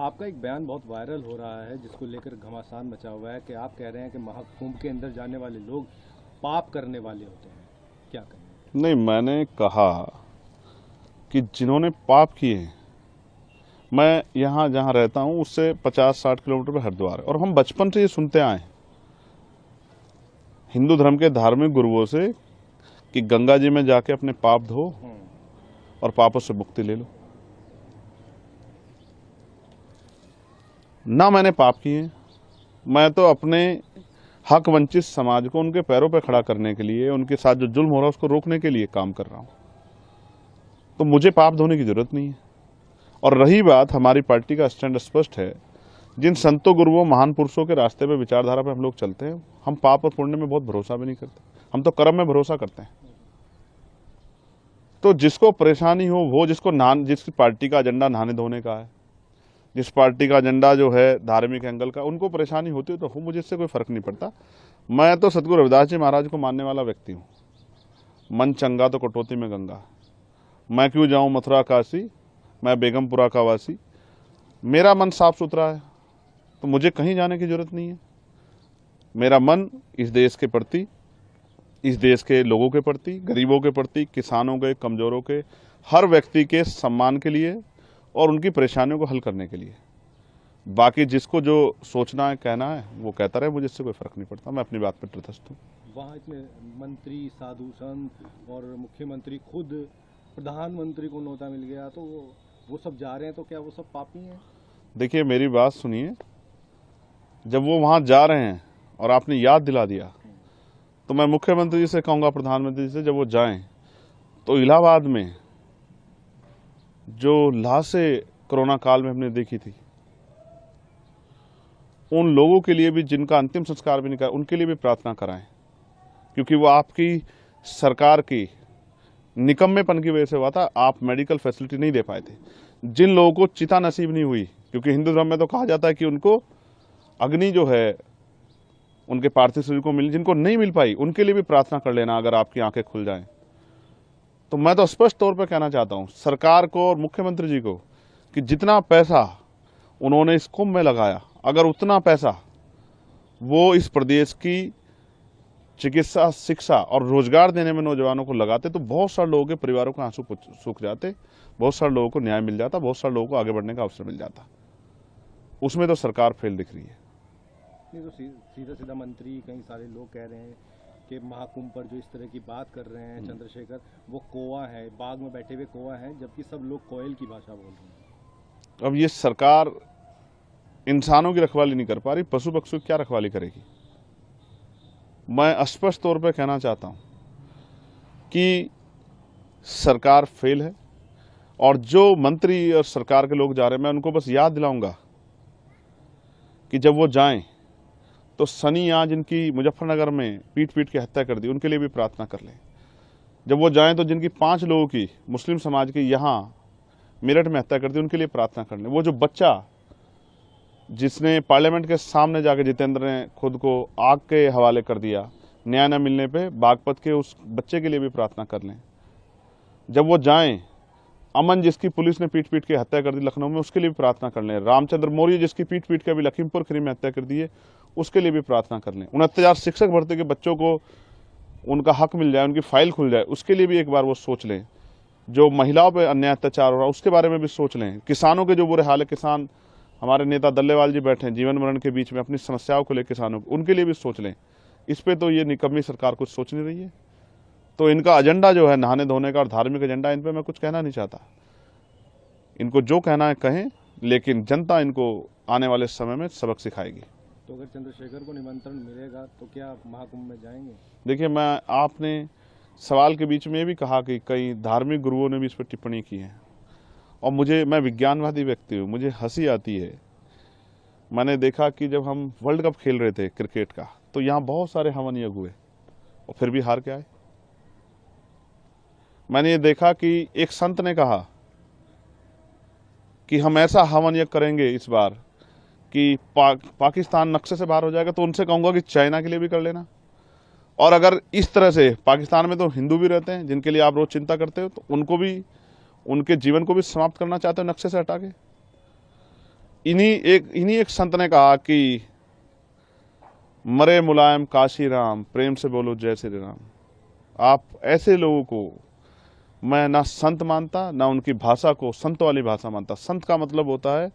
आपका एक बयान बहुत वायरल हो रहा है जिसको लेकर घमासान मचा हुआ है कि आप कह रहे हैं कि महाकुंभ के अंदर जाने वाले लोग पाप करने वाले होते हैं। क्या कहें? नहीं, मैंने कहा कि जिन्होंने पाप किए हैं, मैं यहाँ जहाँ रहता हूँ उससे 50-60 किलोमीटर पे हरिद्वार है और हम बचपन से ये सुनते आए हैं हिंदू धर्म के धार्मिक गुरुओं से कि गंगा जी में जाके अपने पाप धो और पापों से मुक्ति ले लो। ना मैंने पाप किए हैं, मैं तो अपने हक वंचित समाज को उनके पैरों पर खड़ा करने के लिए, उनके साथ जो जुल्म हो रहा है उसको रोकने के लिए काम कर रहा हूँ। तो मुझे पाप धोने की जरूरत नहीं है। और रही बात, हमारी पार्टी का स्टैंड स्पष्ट है। जिन संतों गुरुओं महान पुरुषों के रास्ते पे, विचारधारा पे हम लोग चलते हैं, हम पाप और पुण्य में बहुत भरोसा भी नहीं करते, हम तो कर्म में भरोसा करते हैं। तो जिसको परेशानी हो वो, जिसकी पार्टी का एजेंडा नहाने धोने का है, जिस पार्टी का एजेंडा जो है धार्मिक एंगल का, उनको परेशानी होती है तो हो, मुझे इससे कोई फर्क नहीं पड़ता। मैं तो सतगुरु रविदास जी महाराज को मानने वाला व्यक्ति हूँ। मन चंगा तो कटौती में गंगा। मैं क्यों जाऊं मथुरा काशी, मैं बेगमपुरा का वासी। मेरा मन साफ सुथरा है तो मुझे कहीं जाने की जरूरत नहीं है। मेरा मन इस देश के प्रति, इस देश के लोगों के प्रति, गरीबों के प्रति, किसानों के, कमजोरों के, हर व्यक्ति के सम्मान के लिए और उनकी परेशानियों को हल करने के लिए। बाकी जिसको जो सोचना है, कहना है, वो कहता रहे, मुझे इससे कोई फर्क नहीं पड़ता। मैं अपनी बात पर तटस्थ हूँ। वहाँ इतने मंत्री, साधु संत और मुख्यमंत्री, खुद प्रधानमंत्री को न्योता मिल गया, तो वो सब जा रहे हैं, तो क्या वो सब पापी हैं? देखिए, मेरी बात सुनिए। जब वो वहां जा रहे हैं और आपने याद दिला दिया, तो मैं मुख्यमंत्री जी से कहूंगा, प्रधानमंत्री जी से, जब वो जाएं तो इलाहाबाद में जो लाशें कोरोना काल में हमने देखी थी, उन लोगों के लिए भी, जिनका अंतिम संस्कार भी नहीं करा, उनके लिए भी प्रार्थना कराएं। क्योंकि वो आपकी सरकार की निकम्मेपन की वजह से हुआ था। आप मेडिकल फैसिलिटी नहीं दे पाए थे। जिन लोगों को चिता नसीब नहीं हुई, क्योंकि हिंदू धर्म में तो कहा जाता है कि उनको अग्नि जो है उनके पार्थिव शरीर को मिल, जिनको नहीं मिल पाई, उनके लिए भी प्रार्थना कर लेना, अगर आपकी आंखें खुल जाएं। तो मैं तो स्पष्ट तौर पर कहना चाहता हूं सरकार को और मुख्यमंत्री जी को कि जितना पैसा उन्होंने इस कुंभ में लगाया, अगर उतना पैसा वो इस प्रदेश की चिकित्सा, शिक्षा और रोजगार देने में नौजवानों को लगाते, तो बहुत सारे लोगों के परिवारों के आंसू सूख जाते, बहुत सारे लोगों को न्याय मिल जाता, बहुत सारे लोगों को आगे बढ़ने का अवसर मिल जाता। उसमें तो सरकार फेल दिख रही है। नहीं तो सीधा सीधा मंत्री, कई सारे लोग कह रहे हैं कि महाकुंभ पर जो इस तरह की बात कर रहे हैं चंद्रशेखर, वो कौवा है, बाग में बैठे हुए कौवा है, जबकि सब लोग कोयल की भाषा बोल रहे हैं। अब ये सरकार इंसानों की रखवाली नहीं कर पा रही, पशु पक्षियों की क्या रखवाली करेगी? मैं स्पष्ट तौर पर कहना चाहता हूं कि सरकार फेल है। और जो मंत्री और सरकार के लोग जा रहे हैं, मैं उनको बस याद दिलाऊंगा कि जब वो जाएं तो सनी यहाँ जिनकी मुजफ्फरनगर में पीट पीट के हत्या कर दी, उनके लिए भी प्रार्थना कर लें। जब वो जाएं तो जिनकी 5 लोगों की, मुस्लिम समाज की, यहाँ मेरठ में हत्या कर दी, उनके लिए प्रार्थना कर लें। वो जो बच्चा जिसने पार्लियामेंट के सामने जाकर जितेंद्र ने खुद को आग के हवाले कर दिया, न्याय न मिलने पे, बागपत के उस बच्चे के लिए भी प्रार्थना कर लें। जब वो जाएं, अमन जिसकी पुलिस ने पीट पीट के हत्या कर दी लखनऊ में, उसके लिए भी प्रार्थना कर लें। रामचंद्र मौर्य जिसकी पीट पीट के अभी लखीमपुर खीरी में हत्या कर दी है, उसके लिए भी प्रार्थना कर लें। 69,000 शिक्षक भर्ती के बच्चों को उनका हक मिल जाए, उनकी फाइल खुल जाए, उसके लिए भी एक बार वो सोच लें। जो महिलाओं पर अन्याय अत्याचार हो रहा है, उसके बारे में भी सोच लें। किसानों के जो बुरे हाल है, किसान, हमारे नेता दल्लेवाल जी बैठे हैं जीवन मरण के बीच में, अपनी समस्याओं को लेकर किसानों, उनके लिए भी सोच लें। इस पे तो ये निकम्मी सरकार कुछ सोच नहीं रही है। तो इनका एजेंडा जो है नहाने धोने का और धार्मिक एजेंडा, इन पे मैं कुछ कहना नहीं चाहता। इनको जो कहना है कहें, लेकिन जनता इनको आने वाले समय में सबक सिखाएगी। तो अगर चंद्रशेखर को निमंत्रण मिलेगा तो क्या महाकुंभ में जाएंगे? देखिए, आपने सवाल के बीच में ये भी कहा कि कई धार्मिक गुरुओं ने भी इस पर टिप्पणी की है, और मैं विज्ञानवादी व्यक्ति हूँ, मुझे हंसी आती है। मैंने देखा कि जब हम वर्ल्ड कप खेल रहे थे क्रिकेट का, तो यहाँ बहुत सारे हवन यज्ञ हुए और फिर भी हार के आए। मैंने ये देखा कि एक संत ने कहा कि हम ऐसा हवन यज्ञ करेंगे इस बार कि पाकिस्तान नक्शे से बाहर हो जाएगा। तो उनसे कहूंगा कि चाइना के लिए भी कर लेना। और अगर इस तरह से, पाकिस्तान में तो हिंदू भी रहते हैं जिनके लिए आप रोज चिंता करते हो, तो उनको भी, उनके जीवन को भी समाप्त करना चाहते हो नक्शे से हटा के। इन्हीं एक संत ने कहा कि मरे मुलायम काशी राम, प्रेम से बोलो जय श्री राम। आप ऐसे लोगों को मैं ना संत मानता, ना उनकी भाषा को संत वाली भाषा मानता। संत का मतलब होता है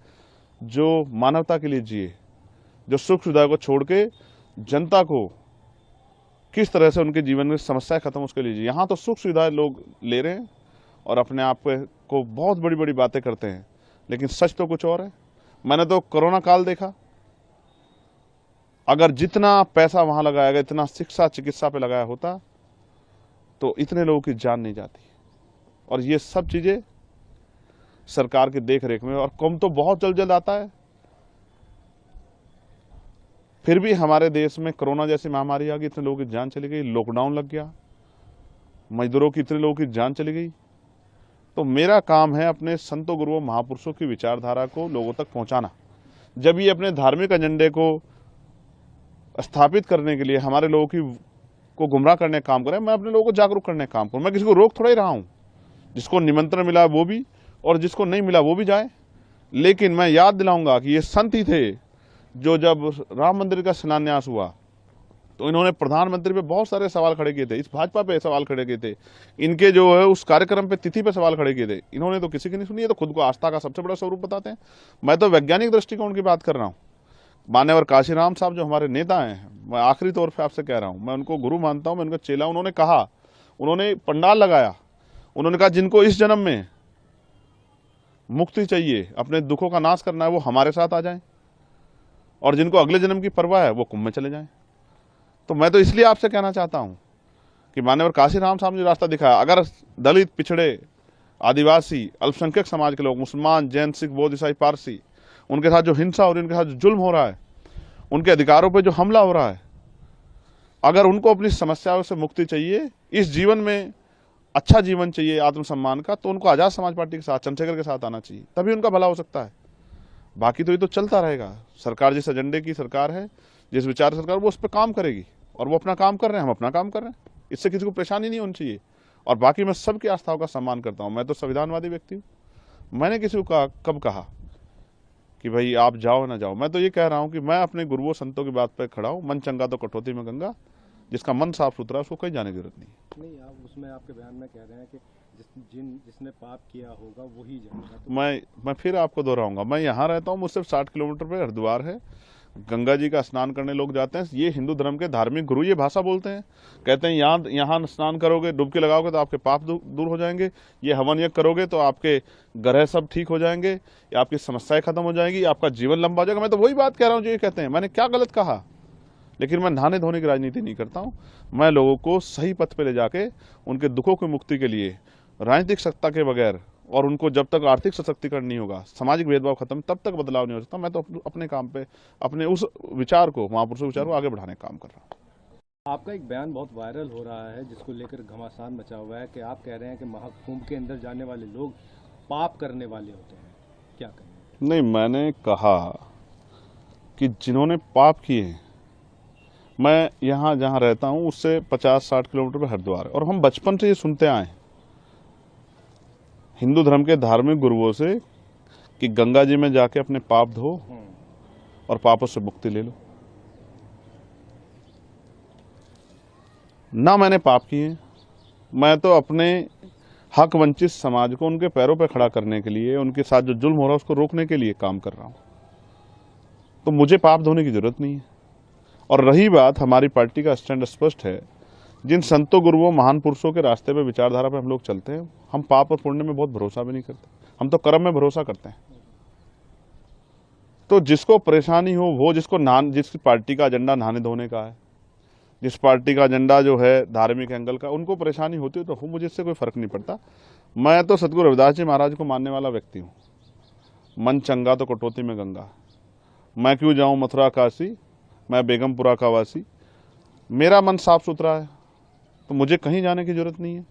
जो मानवता के लिए जिए, जो सुख सुविधा को छोड़ के जनता को किस तरह से उनके जीवन में समस्या खत्म उसके लिए जिए। यहाँ तो सुख सुविधाएं लोग ले रहे हैं और अपने आप को बहुत बड़ी बड़ी बातें करते हैं, लेकिन सच तो कुछ और है। मैंने तो कोरोना काल देखा, अगर जितना पैसा वहां लगाया गया, इतना शिक्षा चिकित्सा पे लगाया होता तो इतने लोगों की जान नहीं जाती। और ये सब चीजें सरकार की देख रेख में, और कम तो बहुत जल्द जल्द आता है। फिर भी हमारे देश में कोरोना जैसी महामारी आ गई, इतने लोगों की जान चली गई, लॉकडाउन लग गया, मजदूरों की इतने लोगों की जान चली गई। तो मेरा काम है अपने संतों गुरुओं महापुरुषों की विचारधारा को लोगों तक पहुंचाना। जब ये अपने धार्मिक एजेंडे को स्थापित करने के लिए हमारे लोगों को गुमराह करने का काम करें, मैं अपने लोगों को जागरूक करने का काम करूं। मैं किसी को रोक थोड़ा ही रहा हूं, जिसको निमंत्रण मिला वो भी और जिसको नहीं मिला वो भी जाए। लेकिन मैं याद दिलाऊंगा कि ये संत ही थे जो जब राम मंदिर का शिलान्यास हुआ तो इन्होंने प्रधानमंत्री पे बहुत सारे सवाल खड़े किए थे, इस भाजपा पे सवाल खड़े किए थे, इनके जो है उस कार्यक्रम पे तिथि पे सवाल खड़े किए थे। इन्होंने तो किसी की नहीं सुनी। है तो खुद को आस्था का सबसे बड़ा स्वरूप बताते हैं। मैं तो वैज्ञानिक दृष्टिकोण की बात कर रहा हूँ। मान्यवर काशीराम साहब जो हमारे नेता हैं, मैं आखिरी तौर पर आपसे कह रहा हूँ, मैं उनको गुरु मानता हूँ, मैं उनका चेला। उन्होंने कहा, उन्होंने पंडाल लगाया, उन्होंने कहा जिनको इस जन्म में मुक्ति चाहिए, अपने दुखों का नाश करना है, वो हमारे साथ आ जाएं, और जिनको अगले जन्म की परवाह है वो कुंभ में चले जाएं। तो मैं तो इसलिए आपसे कहना चाहता हूं कि मान्यवर काशीराम साहब ने रास्ता दिखाया, अगर दलित, पिछड़े, आदिवासी, अल्पसंख्यक समाज के लोग, मुसलमान, जैन, सिख, बौद्ध, ईसाई, पारसी, उनके साथ जो हिंसा हो रही है, उनके साथ जो जुल्म हो रहा है, उनके अधिकारों पर जो हमला हो रहा है, अगर उनको अपनी समस्याओं से मुक्ति चाहिए, इस जीवन में अच्छा जीवन चाहिए आत्मसम्मान का, तो उनको आजाद समाज पार्टी के साथ, चंद्रशेखर के साथ आना चाहिए, तभी उनका भला हो सकता है। बाकी तो ये तो चलता रहेगा। सरकार जिस एजेंडे की सरकार है, जिस विचार सरकार, वो उस पर काम करेगी, और वो अपना काम कर रहे हैं, हम अपना काम कर रहे हैं। इससे किसी को परेशानी नहीं होनी चाहिए। और बाकी मैं सबकी आस्थाओं का सम्मान करता हूं। मैं तो संविधानवादी व्यक्ति हूं। मैंने किसी को कब कहा कि भाई आप जाओ ना जाओ। मैं तो ये कह रहा हूं कि मैं अपने गुरुओं संतों की बात पर खड़ा हूं। मन चंगा तो कटौती में गंगा। जिसका मन साफ सुथरा, उसको कहीं जाने की जरूरत नहीं। आप उसमें आपके बयान में कह रहे हैं कि जिसने पाप किया होगा वही जाएगा। तो मैं फिर आपको दोहराऊंगा, मैं यहाँ रहता हूँ, मुझसे 60 किलोमीटर पे हरिद्वार है, गंगा जी का स्नान करने लोग जाते हैं। ये हिंदू धर्म के धार्मिक गुरु ये भाषा बोलते हैं, कहते हैं यहाँ स्नान करोगे, डुबकी लगाओगे तो आपके पाप दूर हो जाएंगे, ये हवन यज्ञ करोगे तो आपके ग्रह सब ठीक हो जाएंगे, आपकी समस्याएं खत्म हो जाएंगी, आपका जीवन लंबा हो जाएगा। मैं तो वही बात कह रहा हूँ जो ये कहते हैं। मैंने क्या गलत कहा? लेकिन मैं नहाने धोने की राजनीति नहीं करता हूँ। मैं लोगों को सही पथ पे ले जाके उनके दुखों की मुक्ति के लिए राजनीतिक सत्ता के बगैर, और उनको जब तक आर्थिक सशक्तिकरण नहीं होगा, सामाजिक भेदभाव खत्म, तब तक बदलाव नहीं हो सकता। मैं तो अपने काम पे, अपने उस विचार को, महापुरुषों विचार को आगे बढ़ाने का काम कर रहा हूँ। आपका एक बयान बहुत वायरल हो रहा है जिसको लेकर घमासान मचा हुआ है कि आप कह रहे हैं कि महाकुंभ के अंदर जाने वाले लोग पाप करने वाले होते हैं। क्या कहें? नहीं, मैंने कहा कि जिन्होंने पाप किए, मैं यहाँ जहाँ रहता हूँ उससे 50-60 किलोमीटर पर हरिद्वार है, और हम बचपन से ये सुनते आए हिंदू धर्म के धार्मिक गुरुओं से कि गंगा जी में जाके अपने पाप धो और पापों से मुक्ति ले लो। ना मैंने पाप किए, मैं तो अपने हक वंचित समाज को उनके पैरों पर खड़ा करने के लिए, उनके साथ जो जुल्म हो रहा है उसको रोकने के लिए काम कर रहा हूं। तो मुझे पाप धोने की जरूरत नहीं है। और रही बात, हमारी पार्टी का स्टैंड स्पष्ट है। जिन संतों गुरुओं महान पुरुषों के रास्ते पे, विचारधारा पे हम लोग चलते हैं, हम पाप और पुण्य में बहुत भरोसा भी नहीं करते, हम तो कर्म में भरोसा करते हैं। तो जिसको परेशानी हो, वो जिसकी पार्टी का एजेंडा नहाने धोने का है, जिस पार्टी का एजेंडा जो है धार्मिक एंगल का, उनको परेशानी होती है तो हो, मुझे इससे कोई फर्क नहीं पड़ता। मैं तो सतगुरु रविदास जी महाराज को मानने वाला व्यक्ति हूँ। मन चंगा तो कटौती में गंगा। मैं क्यों जाऊँ मथुरा काशी, मैं बेगमपुरा का वासी। मेरा मन साफ सुथरा है तो मुझे कहीं जाने की जरूरत नहीं है।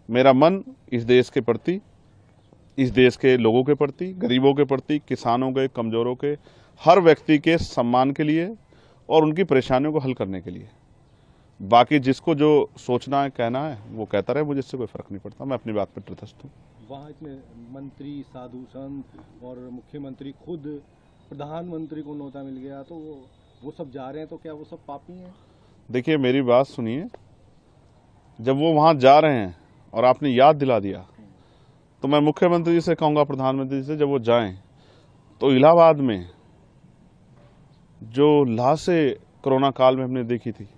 मेरा मन इस देश के प्रति, इस देश के लोगों के प्रति, गरीबों के प्रति, किसानों के, कमजोरों के, हर व्यक्ति के सम्मान के लिए और उनकी परेशानियों को हल करने के लिए। बाकी जिसको जो सोचना है, कहना है, वो कहता रहे, मुझे इससे कोई फर्क नहीं पड़ता। मैं अपनी बात पर तटस्थ हूँ। वहाँ इतने मंत्री, साधु संत और मुख्यमंत्री, खुद प्रधानमंत्री को न्योता मिल गया, तो वो सब जा रहे हैं, तो क्या वो सब पापी हैं? देखिए मेरी बात सुनिए, जब वो वहाँ जा रहे हैं और आपने याद दिला दिया, तो मैं मुख्यमंत्री जी से कहूँगा, प्रधानमंत्री जी से, जब वो जाएं तो इलाहाबाद में जो लाशें कोरोना काल में हमने देखी थी,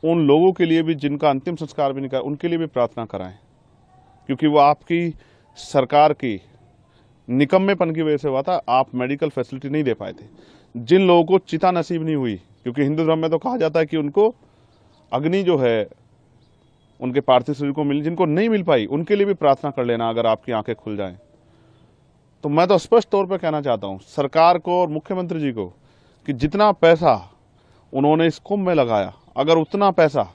उन लोगों के लिए भी जिनका अंतिम संस्कार भी नहीं करा, उनके लिए भी प्रार्थना कराएं, क्योंकि वो आपकी सरकार की निकम्मेपन की वजह से हुआ था। आप मेडिकल फैसिलिटी नहीं दे पाए थे। जिन लोगों को चिता नसीब नहीं हुई, क्योंकि हिंदू धर्म में तो कहा जाता है कि उनको अग्नि जो है उनके पार्थिव शरीर को मिली, जिनको नहीं मिल पाई उनके लिए भी प्रार्थना कर लेना, अगर आपकी आंखें खुल जाएं। तो मैं तो स्पष्ट तौर पर कहना चाहता हूं सरकार को और मुख्यमंत्री जी को कि जितना पैसा उन्होंने इस कुंभ में लगाया, अगर उतना पैसा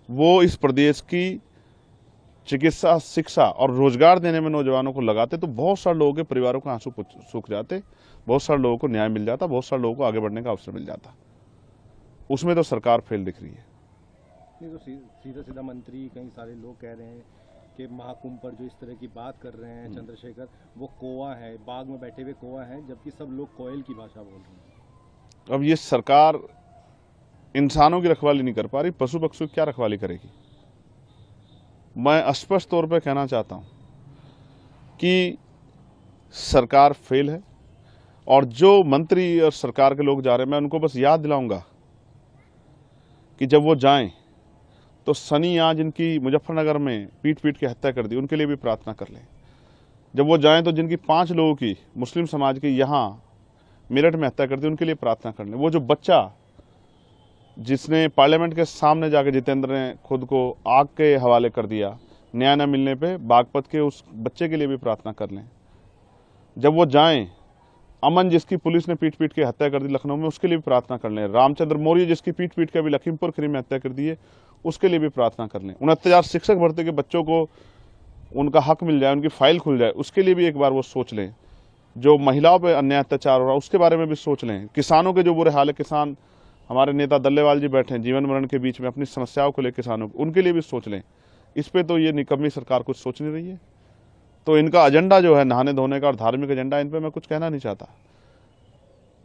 वो इस प्रदेश की चिकित्सा, शिक्षा और रोजगार देने में नौजवानों को लगाते, तो बहुत सारे लोगों के परिवारों के आंसू सूख जाते, बहुत सारे लोगों को न्याय मिल जाता, बहुत सारे लोगों को आगे बढ़ने का अवसर मिल जाता। उसमें तो सरकार फेल दिख रही है। नहीं तो सीधा सीधा मंत्री, कई सारे लोग कह रहे हैं कि महाकुंभ पर जो इस तरह की बात कर रहे हैं चंद्रशेखर, वो कौवा है, बाग में बैठे हुए कौवा हैं, जबकि सब लोग कोयल की भाषा बोल रहे हैं। अब ये सरकार इंसानों की रखवाली नहीं कर पा रही, पशु पक्षियों की क्या रखवाली करेगी? मैं स्पष्ट तौर पे कहना चाहता हूं कि सरकार फेल है, और जो मंत्री और सरकार के लोग जा रहे हैं, मैं उनको बस याद दिलाऊंगा कि जब वो जाएं तो सनी आज जिनकी मुजफ्फरनगर में पीट पीट के हत्या कर दी, उनके लिए भी प्रार्थना कर लें। जब वो जाएं तो जिनकी 5 लोगों की, मुस्लिम समाज की, यहाँ मेरठ में हत्या कर दी, उनके लिए प्रार्थना कर लें। वो जो बच्चा जिसने पार्लियामेंट के सामने जाकर जितेंद्र ने खुद को आग के हवाले कर दिया, न्याय न मिलने पे, बागपत के उस बच्चे के लिए भी प्रार्थना कर लें। जब वो जाएं, अमन जिसकी पुलिस ने पीट पीट के हत्या कर दी लखनऊ में, उसके लिए भी प्रार्थना कर लें। रामचंद्र मौर्य जिसकी पीट पीट के अभी लखीमपुर खीरी में हत्या कर दी है, उसके लिए भी प्रार्थना कर लें। 69,000 शिक्षक भर्ती के बच्चों को उनका हक मिल जाए, उनकी फाइल खुल जाए, उसके लिए भी एक बार वो सोच लें। जो महिलाओं पर अन्याय अत्याचार हो रहा है, उसके बारे में भी सोच लें। किसानों के जो बुरे हाल है, किसान, हमारे नेता दल्लेवाल जी बैठे हैं जीवन मरण के बीच में, अपनी समस्याओं को लेकर किसानों, उनके लिए भी सोच लें। इस पे तो ये निकम्मी सरकार कुछ सोच नहीं रही है। तो इनका एजेंडा जो है नहाने धोने का और धार्मिक एजेंडा, इन पे मैं कुछ कहना नहीं चाहता।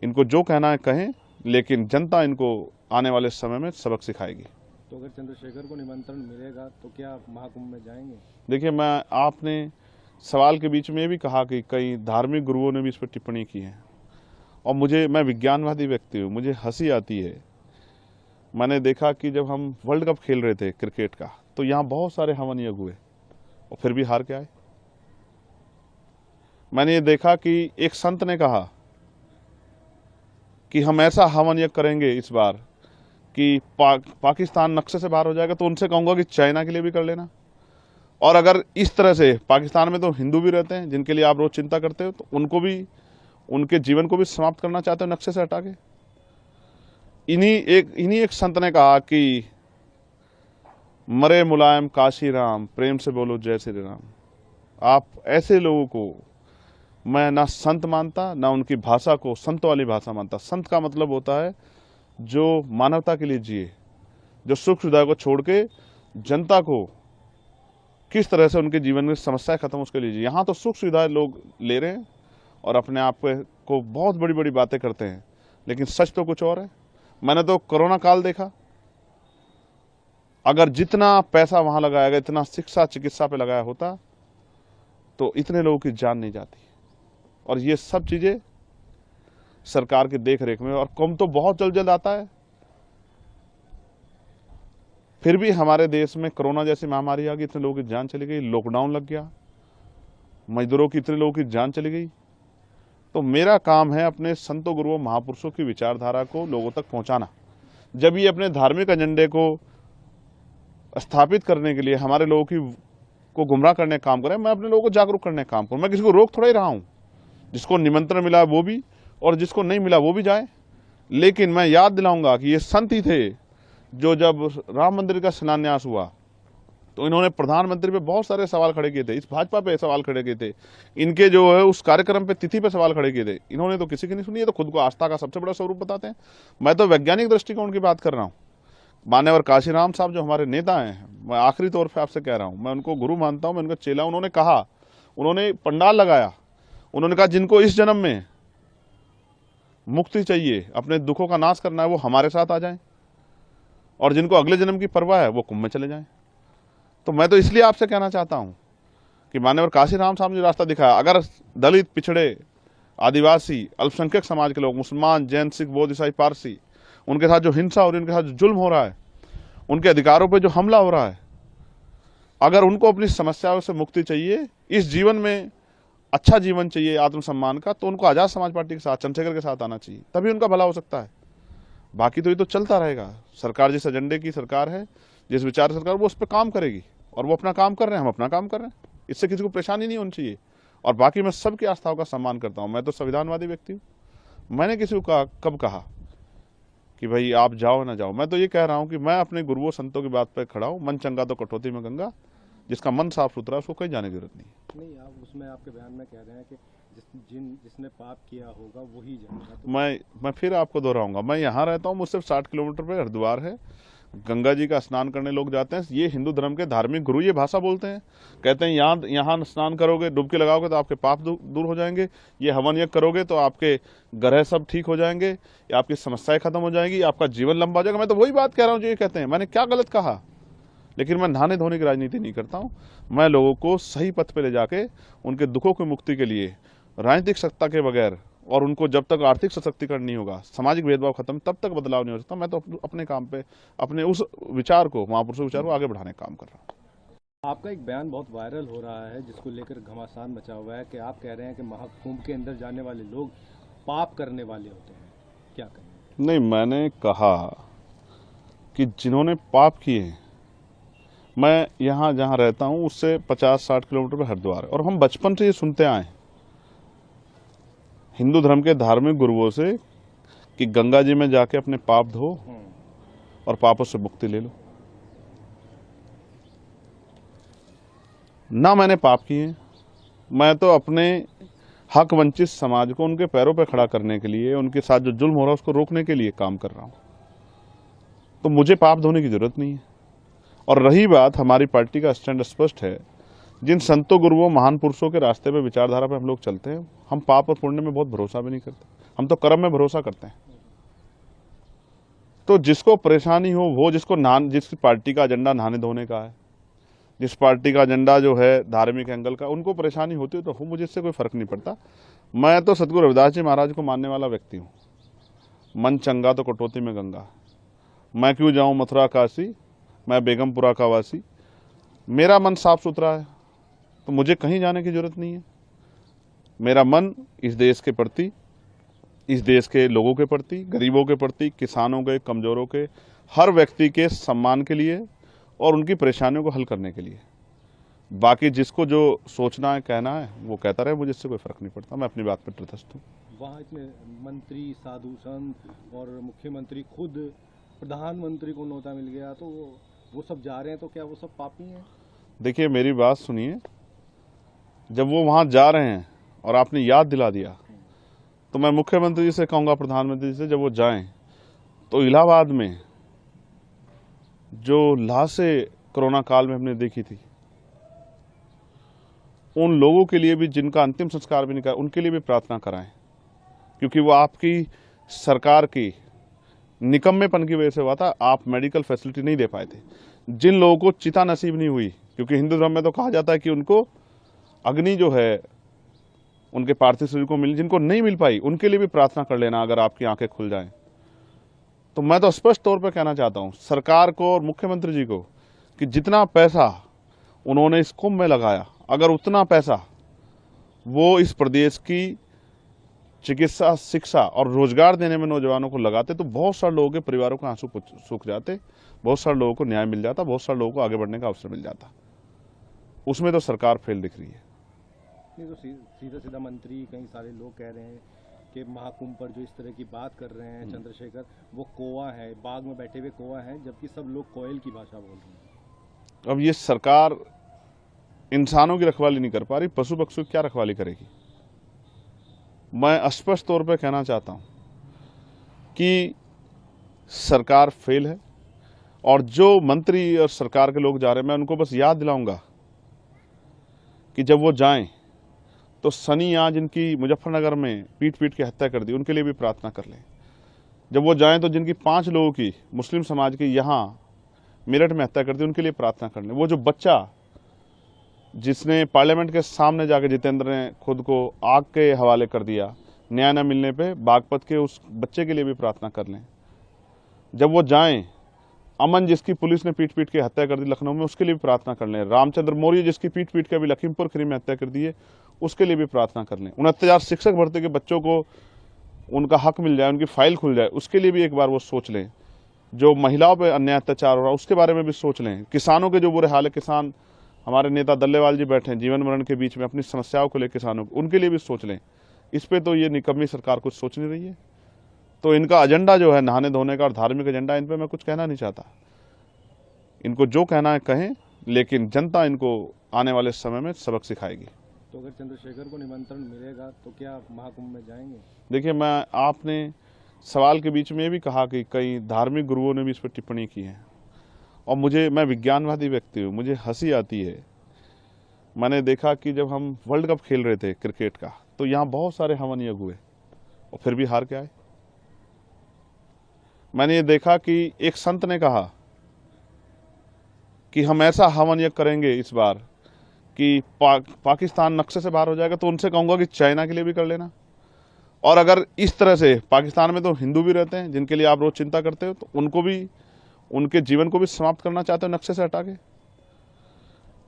इनको जो कहना है कहें, लेकिन जनता इनको आने वाले समय में सबक सिखाएगी। तो अगर चंद्रशेखर को निमंत्रण मिलेगा तो क्या महाकुंभ में जाएंगे? देखिए, आपने सवाल के बीच में ये भी कहा कि कई धार्मिक गुरुओं ने भी इस पर टिप्पणी की है, और मैं विज्ञानवादी व्यक्ति हूँ, मुझे हंसी आती है। मैंने देखा कि जब हम वर्ल्ड कप खेल रहे थे क्रिकेट का, तो यहाँ बहुत सारे हवन यज्ञ हुए और फिर भी हार के आए। मैंने ये देखा कि एक संत ने कहा कि हम ऐसा हवन यज्ञ करेंगे इस बार कि पाकिस्तान नक्शे से बाहर हो जाएगा। तो उनसे कहूँगा कि चाइना के लिए भी कर लेना। और अगर इस तरह से, पाकिस्तान में तो हिंदू भी रहते हैं जिनके लिए आप रोज चिंता करते हो, तो उनको भी, उनके जीवन को भी समाप्त करना चाहते हो नक्शे से हटा के। इन्हीं एक संत ने कहा कि मरे मुलायम काशी राम, प्रेम से बोलो जय श्री राम। आप ऐसे लोगों को मैं ना संत मानता, ना उनकी भाषा को संत वाली भाषा मानता। संत का मतलब होता है जो मानवता के लिए जिए, जो सुख सुविधा को छोड़ के जनता को किस तरह से उनके जीवन में समस्याएं खत्म, उसके लिए जिए। यहाँ तो सुख सुविधाएं लोग ले रहे हैं और अपने आप को बहुत बड़ी बड़ी बातें करते हैं, लेकिन सच तो कुछ और है। मैंने तो कोरोना काल देखा, अगर जितना पैसा वहां लगाया गया, इतना शिक्षा चिकित्सा पे लगाया होता, तो इतने लोगों की जान नहीं जाती। और ये सब चीजें सरकार की देख रेख में, और कुंभ तो बहुत जल्द जल्द आता है। फिर भी हमारे देश में कोरोना जैसी महामारी आ गई, इतने लोगों की जान चली गई, लॉकडाउन लग गया, मजदूरों की, इतने लोगों की जान चली गई। तो मेरा काम है अपने संतों गुरुओं महापुरुषों की विचारधारा को लोगों तक पहुंचाना। जब ये अपने धार्मिक एजेंडे को स्थापित करने के लिए हमारे लोगों को गुमराह करने का काम करें, मैं अपने लोगों को जागरूक करने का काम करूं। मैं किसी को रोक थोड़ा ही रहा हूं, जिसको निमंत्रण मिला वो भी, और जिसको नहीं मिला वो भी जाए। लेकिन मैं याद दिलाऊंगा कि ये संत ही थे जो जब राम मंदिर का शिलान्यास हुआ, तो इन्होंने प्रधानमंत्री पे बहुत सारे सवाल खड़े किए थे, इस भाजपा पे सवाल खड़े किए थे, इनके जो है उस कार्यक्रम पे, तिथि पे सवाल खड़े किए थे। इन्होंने तो किसी की नहीं सुनी है, तो खुद को आस्था का सबसे बड़ा स्वरूप बताते हैं। मैं तो वैज्ञानिक दृष्टिकोण की बात कर रहा हूँ मान्यवर काशीराम साहब जो हमारे नेता हैं, मैं आखिरी तौर पे आपसे कह रहा हूं, मैं उनको गुरु मानता हूं, मैं उनका चेला। उन्होंने कहा, उन्होंने पंडाल लगाया, उन्होंने कहा जिनको इस जन्म में मुक्ति चाहिए, अपने दुखों का नाश करना है, वो हमारे साथ आ जाएं, और जिनको अगले जन्म की परवाह है वो कुंभ में चले जाएं। तो मैं तो इसलिए आपसे कहना चाहता हूं कि मान्यवर काशीराम साहब ने जो रास्ता दिखाया, अगर दलित, पिछड़े, आदिवासी, अल्पसंख्यक समाज के लोग, मुसलमान, जैन, सिख, बौद्ध, ईसाई, पारसी, उनके साथ जो हिंसा हो रही है, उनके साथ जो जुल्म हो रहा है, उनके अधिकारों पर जो हमला हो रहा है, अगर उनको अपनी समस्याओं से मुक्ति चाहिए, इस जीवन में अच्छा जीवन चाहिए आत्मसम्मान का, तो उनको आजाद समाज पार्टी के साथ, चंद्रशेखर के साथ आना चाहिए, तभी उनका भला हो सकता है। बाकी तो ये तो चलता रहेगा। सरकार जिस एजेंडे की सरकार है, जिस विचार सरकार, वो उस पर काम करेगी, और वो अपना काम कर रहे हैं, हम अपना काम कर रहे हैं, इससे किसी को परेशानी नहीं होनी चाहिए। और बाकी मैं सबकी आस्थाओं का सम्मान करता हूं, मैं तो संविधानवादी व्यक्ति हूं। मैंने किसी को कब कहा कि भाई आप जाओ ना जाओ? मैं तो ये कह रहा हूं कि मैं अपने गुरुओं संतों की बात पर खड़ा हूं। मन चंगा तो कटौती में गंगा, जिसका मन साफ सुथरा, उसको कहीं जाने की जरूरत नहीं। आप उसमें आपके बयान में कह रहे हैं कि जिसने पाप किया होगा वही जाएगा। तो मैं फिर आपको दोहराऊंगा, मैं यहाँ रहता हूँ, मुझसे 60 किलोमीटर पे हरिद्वार है, गंगा जी का स्नान करने लोग जाते हैं। ये हिंदू धर्म के धार्मिक गुरु ये भाषा बोलते हैं, कहते हैं यहाँ स्नान करोगे, डुबकी लगाओगे तो आपके पाप दूर हो जाएंगे, ये हवन यज्ञ करोगे तो आपके ग्रह सब ठीक हो जाएंगे, या आपकी समस्याएं खत्म हो जाएंगी, आपका जीवन लंबा हो जाएगा। मैं तो वही बात कह रहा हूँ जो ये कहते हैं। मैंने क्या गलत कहा? लेकिन मैं नहाने धोने की राजनीति नहीं करता हूँ। मैं लोगों को सही पथ पे ले जाके उनके दुखों की मुक्ति के लिए राजनीतिक सत्ता के बगैर, और उनको जब तक आर्थिक सशक्तिकरण नहीं होगा, सामाजिक भेदभाव खत्म, तब तक बदलाव नहीं हो सकता। मैं तो अपने काम पे, अपने उस विचार को, महापुरुषों विचार को आगे बढ़ाने का काम कर रहा हूँ। आपका एक बयान बहुत वायरल हो रहा है, जिसको लेकर घमासान मचा हुआ है, कि आप कह रहे हैं कि महाकुंभ के अंदर जाने वाले लोग पाप करने वाले होते हैं। क्या कहें? नहीं, मैंने कहा कि जिन्होंने पाप किए, मैं यहाँ जहाँ रहता हूँ उससे 50-60 किलोमीटर पर हरिद्वार है, और हम बचपन से ये सुनते आए हिंदू धर्म के धार्मिक गुरुओं से कि गंगा जी में जाके अपने पाप धो और पापों से मुक्ति ले लो। ना मैंने पाप किए, मैं तो अपने हक वंचित समाज को उनके पैरों पर खड़ा करने के लिए, उनके साथ जो जुल्म हो रहा है उसको रोकने के लिए काम कर रहा हूं। तो मुझे पाप धोने की जरूरत नहीं है। और रही बात, हमारी पार्टी का स्टैंड स्पष्ट है, जिन संतों, गुरुओं, महान पुरुषों के रास्ते पे, विचारधारा पे हम लोग चलते हैं। हम पाप और पुण्य में बहुत भरोसा भी नहीं करते, हम तो कर्म में भरोसा करते हैं। तो जिसको परेशानी हो, वो जिस पार्टी का एजेंडा नहाने धोने का है, जिस पार्टी का एजेंडा जो है धार्मिक एंगल का, उनको परेशानी होती है तो हो, मुझे इससे कोई फर्क नहीं पड़ता। मैं तो सतगुरु रविदास जी महाराज को मानने वाला व्यक्ति हूँ। मन चंगा तो कटौती में गंगा, मैं क्यों जाऊँ मथुरा काशी, मैं बेगमपुरा का वासी। मेरा मन साफ सुथरा है, तो मुझे कहीं जाने की जरूरत नहीं है। मेरा मन इस देश के प्रति, इस देश के लोगों के प्रति, गरीबों के प्रति, किसानों के, कमजोरों के, हर व्यक्ति के सम्मान के लिए और उनकी परेशानियों को हल करने के लिए। बाकी जिसको जो सोचना है, कहना है, वो कहता रहे, मुझे इससे कोई फर्क नहीं पड़ता। मैं अपनी बात पर तटस्थ हूँ। वहाँ इतने मंत्री, साधु संत और मुख्यमंत्री, खुद प्रधानमंत्री को न्योता मिल गया, तो वो सब जा रहे हैं, तो क्या वो सब पापी हैं? देखिए, मेरी बात सुनिए। जब वो वहाँ जा रहे हैं और आपने याद दिला दिया, तो मैं मुख्यमंत्री जी से कहूँगा, प्रधानमंत्री जी से, जब वो जाएं तो इलाहाबाद में जो लाशें कोरोना काल में हमने देखी थी, उन लोगों के लिए भी, जिनका अंतिम संस्कार भी नहीं करा, उनके लिए भी प्रार्थना कराएं। क्योंकि वो आपकी सरकार की निकम्मेपन की वजह से हुआ था। आप मेडिकल फैसिलिटी नहीं दे पाए थे। जिन लोगों को चिता नसीब नहीं हुई, क्योंकि हिंदू धर्म में तो कहा जाता है कि उनको अग्नि जो है उनके पार्थिव शरीर को मिल, जिनको नहीं मिल पाई, उनके लिए भी प्रार्थना कर लेना, अगर आपकी आंखें खुल जाएं। तो मैं तो स्पष्ट तौर पर कहना चाहता हूं सरकार को और मुख्यमंत्री जी को कि जितना पैसा उन्होंने इस कुंभ में लगाया, अगर उतना पैसा वो इस प्रदेश की चिकित्सा, शिक्षा और रोजगार देने में नौजवानों को लगाते, तो बहुत सारे लोगों के परिवारों के आंसू सूख जाते, बहुत सारे लोगों को न्याय मिल जाता, बहुत सारे लोगों को आगे बढ़ने का अवसर मिल जाता। उसमें तो सरकार फेल दिख रही है। नहीं तो सीधा सीधा मंत्री, कई सारे लोग कह रहे हैं कि महाकुंभ पर जो इस तरह की बात कर रहे हैं चंद्रशेखर, वो कौवा है, बाग में बैठे हुए कौवा हैं, जबकि सब लोग कोयल की भाषा बोल रहे हैं। अब ये सरकार इंसानों की रखवाली नहीं कर पा रही, पशु पक्षियों की क्या रखवाली करेगी? मैं स्पष्ट तौर पर कहना चाहता हूं कि सरकार फेल है, और जो मंत्री और सरकार के लोग जा रहे हैं, मैं उनको बस याद दिलाऊंगा कि जब वो जाएं तो सनी आज जिनकी मुजफ्फरनगर में पीट पीट के हत्या कर दी, उनके लिए भी प्रार्थना कर लें। जब वो जाएं तो जिनकी 5 लोगों की मुस्लिम समाज की यहाँ मेरठ में हत्या कर दी, उनके लिए प्रार्थना कर लें। वो जो बच्चा जिसने पार्लियामेंट के सामने जाकर जितेंद्र ने खुद को आग के हवाले कर दिया न्याय न मिलने पे, बागपत के उस बच्चे के लिए भी प्रार्थना कर लें। जब वो जाएं, अमन जिसकी पुलिस ने पीट पीट के हत्या कर दी लखनऊ में, उसके लिए भी प्रार्थना कर लें। रामचंद्र मौर्य जिसकी पीट पीट के अभी लखीमपुर खीरी में हत्या कर दी है, उसके लिए भी प्रार्थना कर लें। 69,000 शिक्षक भर्ती के बच्चों को उनका हक मिल जाए, उनकी फाइल खुल जाए, उसके लिए भी एक बार वो सोच लें। जो महिलाओं पर अन्याय अत्याचार हो रहा है उसके बारे में भी सोच लें। किसानों के जो बुरे हाल है, किसान हमारे नेता दल्लेवाल जी बैठे हैं जीवन मरण के बीच में अपनी समस्याओं को लेकर किसानों, उनके लिए भी सोच लें। इस पे तो ये निकम्मी सरकार कुछ सोच नहीं रही है। तो इनका एजेंडा जो है नहाने धोने का और धार्मिक एजेंडा, इन पे मैं कुछ कहना नहीं चाहता। इनको जो कहना है कहें, लेकिन जनता इनको आने वाले समय में सबक सिखाएगी। तो अगर चंद्रशेखर को निमंत्रण मिलेगा तो क्या आप महाकुंभ में जाएंगे? देखिए, मैं आपने सवाल के बीच में ये भी कहा कि कई धार्मिक गुरुओं ने भी इस पर टिप्पणी की है, और मैं विज्ञानवादी व्यक्ति हूँ, मुझे हंसी आती है। मैंने देखा कि जब हम वर्ल्ड कप खेल रहे थे क्रिकेट का, तो यहाँ बहुत सारे हवन यज्ञ हुए और फिर भी हार के आए। मैंने ये देखा कि एक संत ने कहा कि हम ऐसा हवन यज्ञ करेंगे इस बार कि पाकिस्तान नक्शे से बाहर हो जाएगा। तो उनसे कहूंगा कि चाइना के लिए भी कर लेना। और अगर इस तरह से, पाकिस्तान में तो हिंदू भी रहते हैं जिनके लिए आप रोज चिंता करते हो, तो उनको भी, उनके जीवन को भी समाप्त करना चाहते हो नक्शे से हटा के।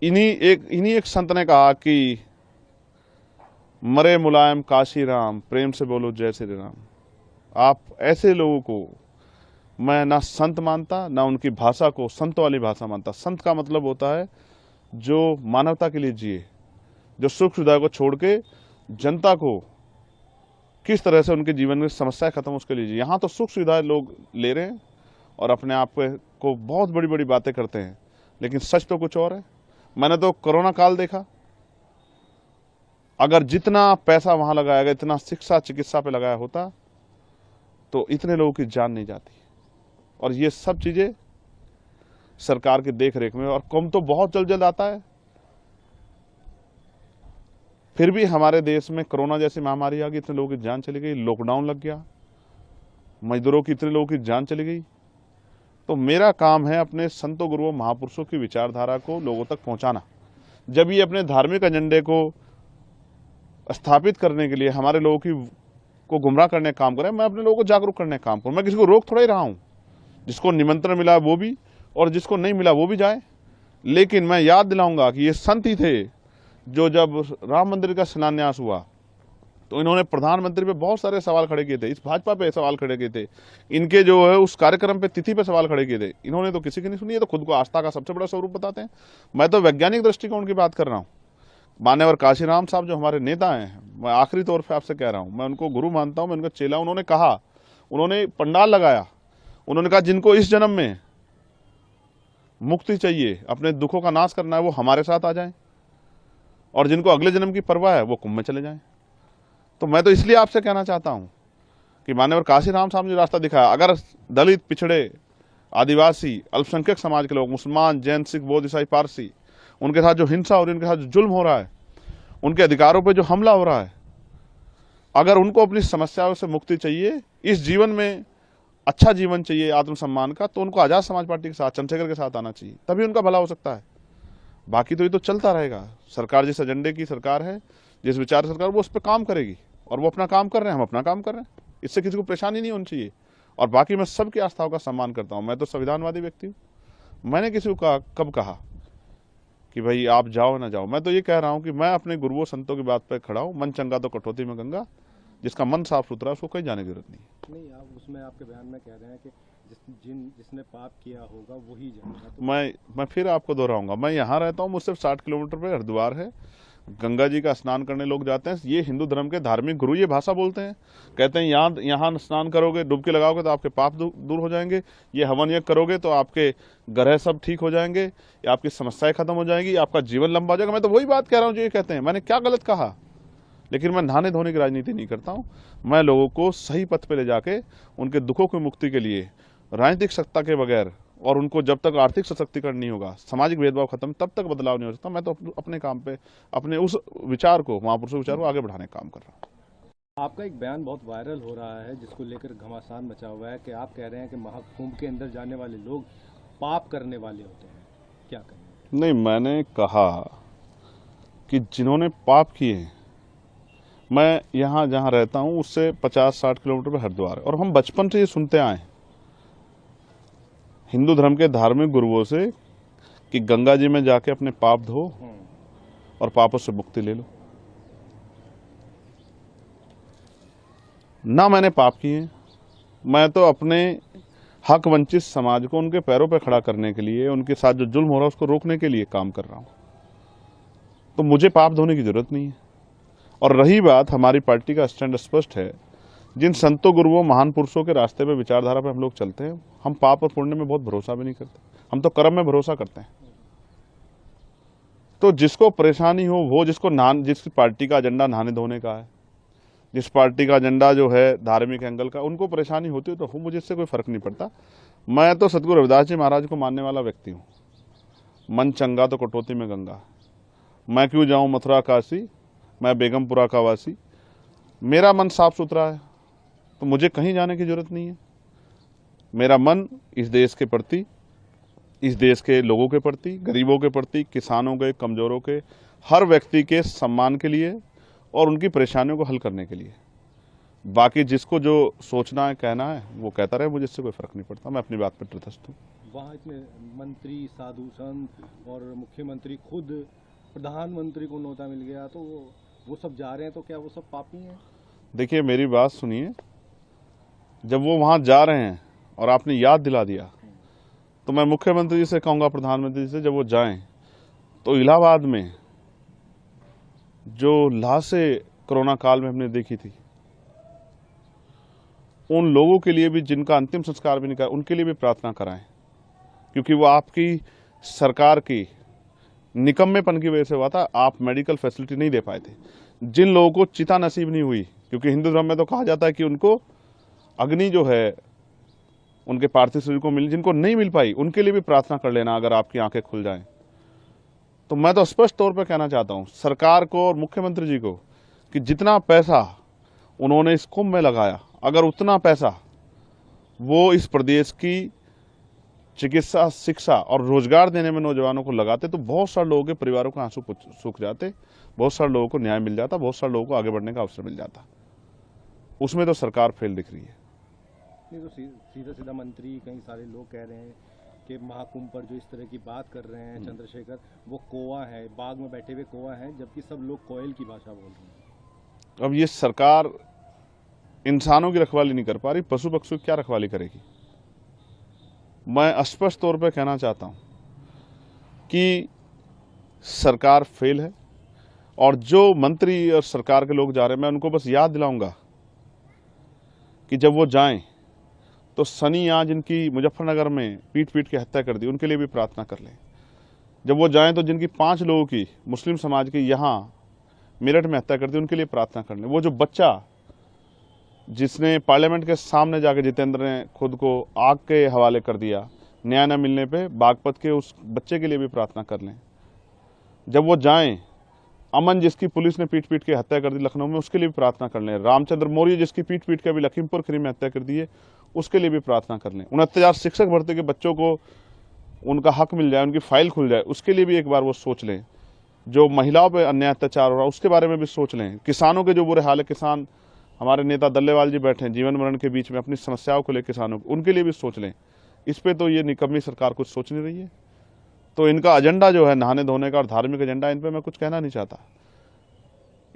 इन्हीं एक संत ने कहा कि मरे मुलायम काशी राम, प्रेम से बोलो जय श्री राम। आप ऐसे लोगों को मैं ना संत मानता, ना उनकी भाषा को संत वाली भाषा मानता। संत का मतलब होता है जो मानवता के लिए जिए, जो सुख सुविधा को छोड़ के जनता को किस तरह से उनके जीवन में समस्याएं खत्म, उसके लिए जिए। यहाँ तो सुख सुविधाएं लोग ले रहे हैं और अपने आप को बहुत बड़ी बड़ी बातें करते हैं, लेकिन सच तो कुछ और है। मैंने तो कोरोना काल देखा, अगर जितना पैसा वहां लगाया गया, इतना शिक्षा चिकित्सा पे लगाया होता, तो इतने लोगों की जान नहीं जाती। और ये सब चीजें सरकार की देख रेख में, और कुंभ तो बहुत जल्द जल्द आता है। फिर भी हमारे देश में कोरोना जैसी महामारी आ गई, इतने लोगों की जान चली गई, लॉकडाउन लग गया, मजदूरों की, इतने लोगों की जान चली गई। तो मेरा काम है अपने संतों गुरुओं महापुरुषों की विचारधारा को लोगों तक पहुंचाना। जब ये अपने धार्मिक एजेंडे को स्थापित करने के लिए हमारे लोगों को गुमराह करने का काम करें, मैं अपने लोगों को जागरूक करने का काम करूं। मैं किसी को रोक थोड़ा ही रहा हूं। जिसको निमंत्रण मिला वो भी, और जिसको नहीं मिला वो भी जाए। लेकिन मैं याद दिलाऊंगा कि ये संत ही थे जो जब राम मंदिर का शिलान्यास हुआ तो इन्होंने प्रधानमंत्री पे बहुत सारे सवाल खड़े किए थे, इस भाजपा पे सवाल खड़े किए थे, इनके जो है उस कार्यक्रम पे तिथि पे सवाल खड़े किए थे। इन्होंने तो किसी की नहीं सुनी है, तो खुद को आस्था का सबसे बड़ा स्वरूप बताते हैं। मैं तो वैज्ञानिक दृष्टिकोण की बात कर रहा हूँ। मान्यवर काशीराम साहब जो हमारे नेता हैं, मैं आखिरी तौर पर आपसे कह रहा हूँ, मैं उनको गुरु मानता हूँ, मैं उनका चेला। उन्होंने कहा, उन्होंने पंडाल लगाया, उन्होंने कहा जिनको इस जन्म में मुक्ति चाहिए, अपने दुखों का नाश करना है, वो हमारे साथ आ जाएं, और जिनको अगले जन्म की परवाह है वो कुंभ में चले जाएं। तो मैं तो इसलिए आपसे कहना चाहता हूं कि मान्यवर काशीराम साहब ने रास्ता दिखाया। अगर दलित, पिछड़े, आदिवासी, अल्पसंख्यक समाज के लोग, मुसलमान, जैन, सिख, बौद्ध, ईसाई, पारसी, उनके साथ जो हिंसा हो रही है, उनके साथ जो जुल्म हो रहा है, उनके अधिकारों पर जो हमला हो रहा है, अगर उनको अपनी समस्याओं से मुक्ति चाहिए, इस जीवन में अच्छा जीवन चाहिए आत्मसम्मान का, तो उनको आजाद समाज पार्टी के साथ, चंद्रशेखर के साथ आना चाहिए, तभी उनका भला हो सकता है। बाकी तो ये तो चलता रहेगा। सरकार जिस एजेंडे की सरकार है, जिस विचार सरकार, वो उस पर काम करेगी, और वो अपना काम कर रहे हैं, हम अपना काम कर रहे हैं। इससे किसी को परेशानी नहीं होनी चाहिए। और बाकी मैं सबकी आस्थाओं का सम्मान करता हूँ। मैं तो संविधानवादी व्यक्ति हूँ। मैंने किसी को कब कहा कि भाई आप जाओ ना जाओ। मैं तो ये कह रहा हूँ कि मैं अपने गुरुओं संतों की बात पर खड़ा हूँ। मन चंगा तो कटौती में गंगा। जिसका मन साफ सुथरा है उसको कहीं जाने की जरूरत नहीं। आप उसमें आपके बयान में कह रहे हैं कि जिसने पाप किया होगा वही जाएगा। तो मैं फिर आपको दोहराऊंगा, मैं यहाँ रहता हूँ, मुझसे 60 किलोमीटर पे हरिद्वार है, गंगा जी का स्नान करने लोग जाते हैं। ये हिंदू धर्म के धार्मिक गुरु ये भाषा बोलते हैं, कहते हैं यहाँ स्नान करोगे, डुबकी लगाओगे तो आपके पाप दूर हो जाएंगे, ये हवन यज्ञ करोगे तो आपके ग्रह सब ठीक हो जाएंगे, या आपकी समस्याएं खत्म हो जाएंगी, आपका जीवन लंबा हो जाएगा। मैं तो वही बात कह रहा हूँ जो ये कहते हैं। मैंने क्या गलत कहा? लेकिन मैं नहाने धोने की राजनीति नहीं करता हूँ। मैं लोगों को सही पथ पे ले जाके उनके दुखों की मुक्ति के लिए राजनीतिक सत्ता के बगैर और उनको जब तक आर्थिक सशक्तिकरण नहीं होगा, सामाजिक भेदभाव खत्म, तब तक बदलाव नहीं हो सकता। मैं तो अपने काम पे, अपने उस विचार को, महापुरुषों विचार को आगे बढ़ाने का काम कर रहा हूँ। आपका एक बयान बहुत वायरल हो रहा है जिसको लेकर घमासान मचा हुआ है कि आप कह रहे हैं कि महाकुंभ के अंदर जाने वाले लोग पाप करने वाले होते हैं, क्या कहें? नहीं, मैंने कहा कि जिन्होंने पाप किए हैं, मैं यहाँ जहाँ रहता हूँ उससे 50-60 किलोमीटर पर हरिद्वार है, और हम बचपन से ये सुनते आए हैं हिंदू धर्म के धार्मिक गुरुओं से कि गंगा जी में जाके अपने पाप धो और पापों से मुक्ति ले लो। ना मैंने पाप किए, मैं तो अपने हक वंचित समाज को उनके पैरों पर खड़ा करने के लिए, उनके साथ जो जुल्म हो रहा है उसको रोकने के लिए काम कर रहा हूं। तो मुझे पाप धोने की जरूरत नहीं है। और रही बात, हमारी पार्टी का स्टैंड स्पष्ट है, जिन संतों गुरुओं महान पुरुषों के रास्ते पे, विचारधारा पे हम लोग चलते हैं। हम पाप और पुण्य में बहुत भरोसा भी नहीं करते, हम तो कर्म में भरोसा करते हैं। तो जिसको परेशानी हो, वो जिस पार्टी का एजेंडा नहाने धोने का है, जिस पार्टी का एजेंडा जो है धार्मिक एंगल का, उनको परेशानी होती है तो मुझे इससे कोई फर्क नहीं पड़ता। मैं तो सतगुरु रविदास जी महाराज को मानने वाला व्यक्ति हूँ। मन चंगा तो कटौती में गंगा। मैं क्यों जाऊं मथुरा काशी, मैं बेगमपुरा का वासी। मेरा मन साफ सुथरा है तो मुझे कहीं जाने की जरूरत नहीं है। मेरा मन इस देश के प्रति, इस देश के लोगों के प्रति, गरीबों के प्रति, किसानों के, कमजोरों के, हर व्यक्ति के सम्मान के लिए और उनकी परेशानियों को हल करने के लिए। बाकी जिसको जो सोचना है, कहना है, वो कहता रहे, मुझे इससे कोई फर्क नहीं पड़ता। मैं अपनी बात पर तटस्थ हूँ। वहाँ इतने मंत्री, साधु संत और मुख्यमंत्री, खुद प्रधानमंत्री को न्योता मिल गया, तो वो सब जा रहे हैं, तो क्या वो सब पापी हैं? देखिए, मेरी बात सुनिए। जब वो वहाँ जा रहे हैं और आपने याद दिला दिया, तो मैं मुख्यमंत्री जी से कहूँगा, प्रधानमंत्री जी से, जब वो जाएं तो इलाहाबाद में जो लाशें कोरोना काल में हमने देखी थी, उन लोगों के लिए भी जिनका अंतिम संस्कार भी नहीं करा, उनके लिए भी प्रार्थना कराएं। क्योंकि वो आपकी सरकार की निकम्मेपन की वजह से हुआ था। आप मेडिकल फैसिलिटी नहीं दे पाए थे। जिन लोगों को चिता नसीब नहीं हुई, क्योंकि हिंदू धर्म में तो कहा जाता है कि उनको अग्नि जो है उनके पार्थिव शरीर को मिल, जिनको नहीं मिल पाई उनके लिए भी प्रार्थना कर लेना, अगर आपकी आंखें खुल जाएं। तो मैं तो स्पष्ट तौर पर कहना चाहता हूं सरकार को और मुख्यमंत्री जी को कि जितना पैसा उन्होंने इस कुंभ में लगाया, अगर उतना पैसा वो इस प्रदेश की चिकित्सा, शिक्षा और रोजगार देने में नौजवानों को लगाते, तो बहुत सारे लोगों के परिवारों के आंसू सूख जाते, बहुत सारे लोगों को न्याय मिल जाता, बहुत सारे लोगों को आगे बढ़ने का अवसर मिल जाता। उसमें तो सरकार फेल दिख रही है। नहीं तो सीधा सीधा मंत्री, कई सारे लोग कह रहे हैं कि महाकुंभ पर जो इस तरह की बात कर रहे हैं चंद्रशेखर, वो कौवा है, बाग में बैठे हुए कौवा हैं, जबकि सब लोग कोयल की भाषा बोल रहे हैं। अब ये सरकार इंसानों की रखवाली नहीं कर पा रही, पशु पक्षियों की क्या रखवाली करेगी? मैं स्पष्ट तौर पर कहना चाहता हूं कि सरकार फेल है, और जो मंत्री और सरकार के लोग जा रहे हैं, मैं उनको बस याद दिलाऊंगा कि जब वो जाएं तो सनी आज जिनकी मुजफ्फरनगर में पीट पीट के हत्या कर दी, उनके लिए भी प्रार्थना कर लें। जब वो जाएं तो जिनकी 5 लोगों की, मुस्लिम समाज की, यहाँ मेरठ में हत्या कर दी, उनके लिए प्रार्थना कर लें। वो जो बच्चा जिसने पार्लियामेंट के सामने जाकर जितेंद्र ने खुद को आग के हवाले कर दिया न्याय न मिलने पे, बागपत के उस बच्चे के लिए भी प्रार्थना कर लें। जब वो जाएं, अमन जिसकी पुलिस ने पीट पीट के हत्या कर दी लखनऊ में, उसके लिए भी प्रार्थना कर लें। रामचंद्र मौर्य जिसकी पीट पीट के अभी लखीमपुर खीरी में हत्या कर दी है, उसके लिए भी प्रार्थना कर लें। 69 शिक्षक भर्ती के बच्चों को उनका हक मिल जाए, उनकी फाइल खुल जाए, उसके लिए भी एक बार वो सोच लें। जो महिलाओं पर अन्याय अत्याचार हो रहा है, उसके बारे में भी सोच लें। किसानों के जो बुरे हाल है, किसान, हमारे नेता दल्लेवाल जी बैठे हैं जीवन मरण के बीच में अपनी समस्याओं को लेकर किसानों को, उनके लिए भी सोच लें। इस पे तो ये निकम्मी सरकार कुछ सोच नहीं रही है। तो इनका एजेंडा जो है नहाने धोने का और धार्मिक एजेंडा, इन पे मैं कुछ कहना नहीं चाहता।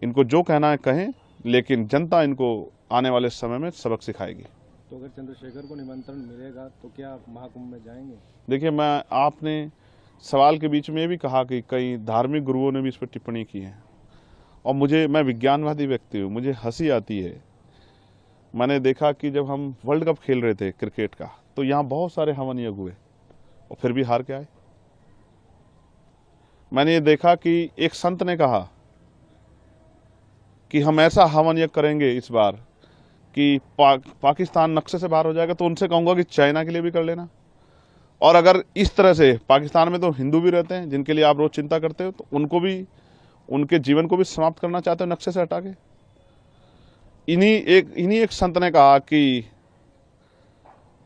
इनको जो कहना है कहें, लेकिन जनता इनको आने वाले समय में सबक सिखाएगी। तो अगर चंद्रशेखर को निमंत्रण मिलेगा तो क्या महाकुंभ में जाएंगे? देखिए, आपने सवाल के बीच में ये भी कहा कि कई धार्मिक गुरुओं ने भी इस पर टिप्पणी की है, और मैं विज्ञानवादी व्यक्ति हूँ, मुझे हंसी आती है। मैंने देखा कि जब हम वर्ल्ड कप खेल रहे थे क्रिकेट का, तो यहाँ बहुत सारे हवन यज्ञ हुए और फिर भी हार के आए। मैंने ये देखा कि एक संत ने कहा कि हम ऐसा हवन यज्ञ करेंगे इस बार कि पाकिस्तान नक्शे से बाहर हो जाएगा, तो उनसे कहूंगा कि चाइना के लिए भी कर लेना। और अगर इस तरह से पाकिस्तान में तो हिंदू भी रहते हैं जिनके लिए आप रोज चिंता करते हो, तो उनको भी, उनके जीवन को भी समाप्त करना चाहते हो नक्शे से हटा के। इन्हीं एक संत ने कहा कि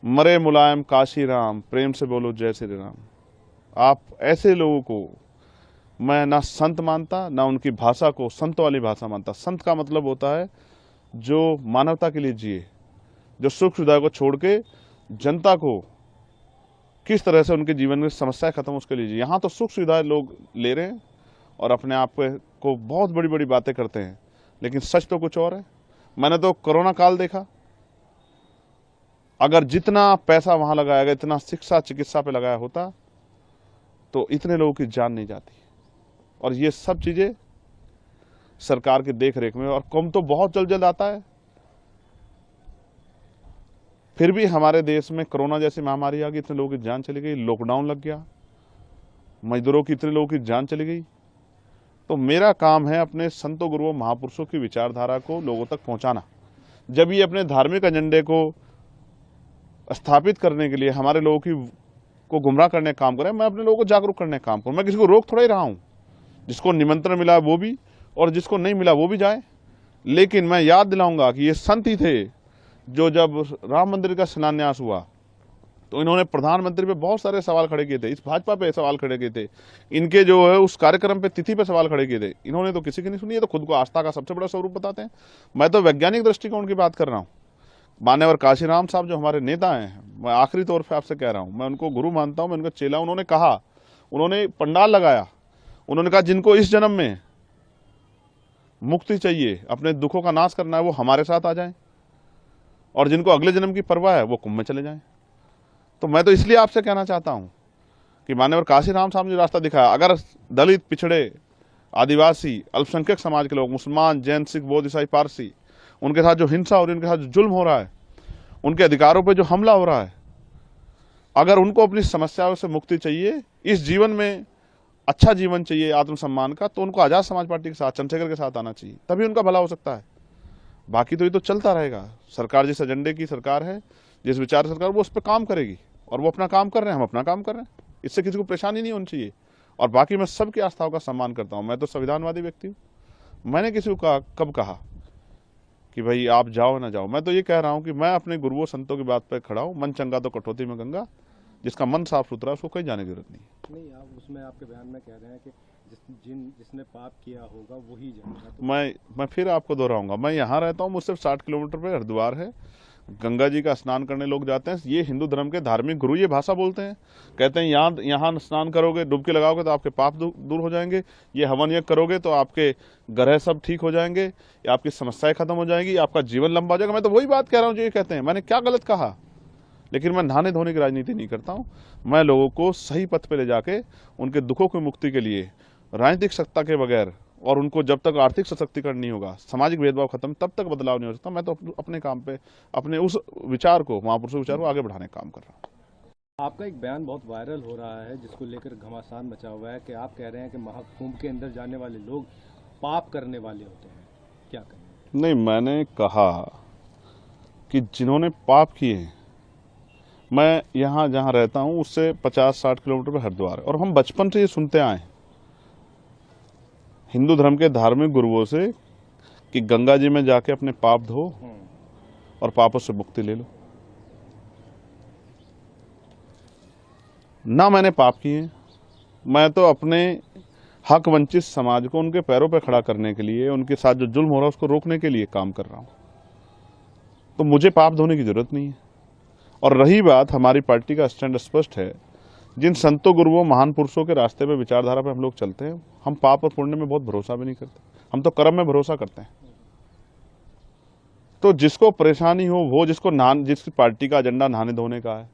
मरे मुलायम काशी राम, प्रेम से बोलो जय श्री राम। आप ऐसे लोगों को मैं ना संत मानता, ना उनकी भाषा को संत वाली भाषा मानता। संत का मतलब होता है जो मानवता के लिए जिए, जो सुख सुविधा को छोड़ के जनता को किस तरह से उनके जीवन में समस्याएं खत्म उसके लिए जिए। यहाँ तो सुख सुविधाएं लोग ले रहे हैं और अपने आप को बहुत बड़ी बड़ी बातें करते हैं, लेकिन सच तो कुछ और है। मैंने तो कोरोना काल देखा, अगर जितना पैसा वहां लगाया गया, इतना शिक्षा चिकित्सा पे लगाया होता, तो इतने लोगों की जान नहीं जाती। और ये सब चीजें सरकार की देख रेख में, और कम तो बहुत जल्द जल्द आता है। फिर भी हमारे देश में कोरोना जैसी महामारी आ गई, इतने लोगों की जान चली गई, लॉकडाउन लग गया, मजदूरों की, इतने लोगों की जान चली गई। तो मेरा काम है अपने संतों गुरुओं महापुरुषों की विचारधारा को लोगों तक पहुंचाना। जब ये अपने धार्मिक एजेंडे को स्थापित करने के लिए हमारे लोगों को गुमराह करने का काम करें, मैं अपने लोगों को जागरूक करने का काम करूं। मैं किसी को रोक थोड़ा ही रहा हूं, जिसको निमंत्रण मिला वो भी और जिसको नहीं मिला वो भी जाए। लेकिन मैं याद दिलाऊंगा कि ये संत ही थे जो जब राम मंदिर का शिलान्यास हुआ तो इन्होंने प्रधानमंत्री पे बहुत सारे सवाल खड़े किए थे, इस भाजपा पे सवाल खड़े किए थे, इनके जो है उस कार्यक्रम पे तिथि पे सवाल खड़े किए थे। इन्होंने तो किसी की नहीं सुनी है, तो खुद को आस्था का सबसे बड़ा स्वरूप बताते हैं। मैं तो वैज्ञानिक दृष्टिकोण की बात कर रहा हूँ। मान्यवर काशीराम साहब जो हमारे नेता हैं, मैं आखिरी तौर पर आपसे कह रहा हूँ, मैं उनको गुरु मानता हूँ, मैं उनका चेला। उन्होंने कहा, उन्होंने पंडाल लगाया, उन्होंने कहा जिनको इस जन्म में मुक्ति चाहिए, अपने दुखों का नाश करना है, वो हमारे साथ आ जाएं, और जिनको अगले जन्म की परवाह है वो कुंभ में चले जाएं। तो मैं तो इसलिए आपसे कहना चाहता हूं कि मान्यवर काशीराम साहब ने रास्ता दिखाया, अगर दलित, पिछड़े, आदिवासी, अल्पसंख्यक समाज के लोग, मुसलमान, जैन, सिख, बौद्ध, ईसाई, पारसी, उनके साथ जो हिंसा हो रही है, उनके साथ जो जुल्म हो रहा है, उनके अधिकारों पर जो हमला हो रहा है, अगर उनको अपनी समस्याओं से मुक्ति चाहिए, इस जीवन में अच्छा जीवन चाहिए आत्मसम्मान का, तो उनको आजाद समाज पार्टी के साथ, चंद्रशेखर के साथ आना चाहिए, तभी उनका भला हो सकता है। बाकी तो ये तो चलता रहेगा। सरकार जिस एजेंडे की सरकार है, जिस विचार सरकार, वो उस पर काम करेगी, और वो अपना काम कर रहे हैं, हम अपना काम कर रहे हैं। इससे किसी को परेशानी नहीं होनी चाहिए। और बाकी मैं सबकी आस्थाओं का सम्मान करता हूं। मैं तो संविधानवादी व्यक्ति हूं। मैंने किसी को कब कहा कि भाई आप जाओ ना जाओ। मैं तो ये कह रहा हूं कि मैं अपने गुरुओं संतों की बात पर खड़ा हूं। मन चंगा तो कटौती में गंगा, जिसका मन साफ सुथरा है उसको कहीं जाने की जरूरत नहीं। आप उसमें आपके बयान में कह रहे हैं कि जिसने पाप किया होगा वही जाएगा। तो मैं फिर आपको दोहराऊंगा, मैं यहाँ रहता हूँ, मुझसे 60 किलोमीटर पे हरिद्वार है, गंगा जी का स्नान करने लोग जाते हैं। ये हिंदू धर्म के धार्मिक गुरु ये भाषा बोलते हैं, कहते हैं यहाँ स्नान करोगे, डुबकी लगाओगे तो आपके पाप दूर हो जाएंगे, ये हवन यज्ञ करोगे तो आपके ग्रह सब ठीक हो जाएंगे, आपकी समस्याएं खत्म हो जाएंगी, आपका जीवन लंबा हो जाएगा। मैं तो वही बात कह रहा हूँ जो ये कहते हैं। मैंने क्या गलत कहा? लेकिन मैं नहाने धोने की राजनीति नहीं करता हूँ। मैं लोगों को सही पथ पे ले जाके उनके दुखों की मुक्ति के लिए राजनीतिक सत्ता के बगैर, और उनको जब तक आर्थिक सशक्तिकरण नहीं होगा, सामाजिक भेदभाव खत्म, तब तक बदलाव नहीं हो सकता। मैं तो अपने काम पे, अपने उस विचार को, महापुरुषों विचार को आगे बढ़ाने का काम कर रहा हूँ। आपका एक बयान बहुत वायरल हो रहा है जिसको लेकर घमासान मचा हुआ है कि आप कह रहे हैं कि महाकुंभ के अंदर जाने वाले लोग पाप करने वाले होते हैं। क्या कहें? नहीं, मैंने कहा कि जिन्होंने पाप किए हैं, मैं यहाँ जहाँ रहता हूँ उससे 50-60 किलोमीटर पर हरिद्वार है, और हम बचपन से ये सुनते आए हिंदू धर्म के धार्मिक गुरुओं से कि गंगा जी में जाके अपने पाप धो और पापों से मुक्ति ले लो। ना मैंने पाप किए, मैं तो अपने हक वंचित समाज को उनके पैरों पर खड़ा करने के लिए, उनके साथ जो जुल्म हो रहा है उसको रोकने के लिए काम कर रहा हूं। तो मुझे पाप धोने की जरूरत नहीं है। और रही बात, हमारी पार्टी का स्टैंड स्पष्ट है। जिन संतों गुरुओं महान पुरुषों के रास्ते पे, विचारधारा पे हम लोग चलते हैं, हम पाप और पुण्य में बहुत भरोसा भी नहीं करते, हम तो कर्म में भरोसा करते हैं। तो जिसको परेशानी हो, वो जिस पार्टी का एजेंडा नहाने धोने का है,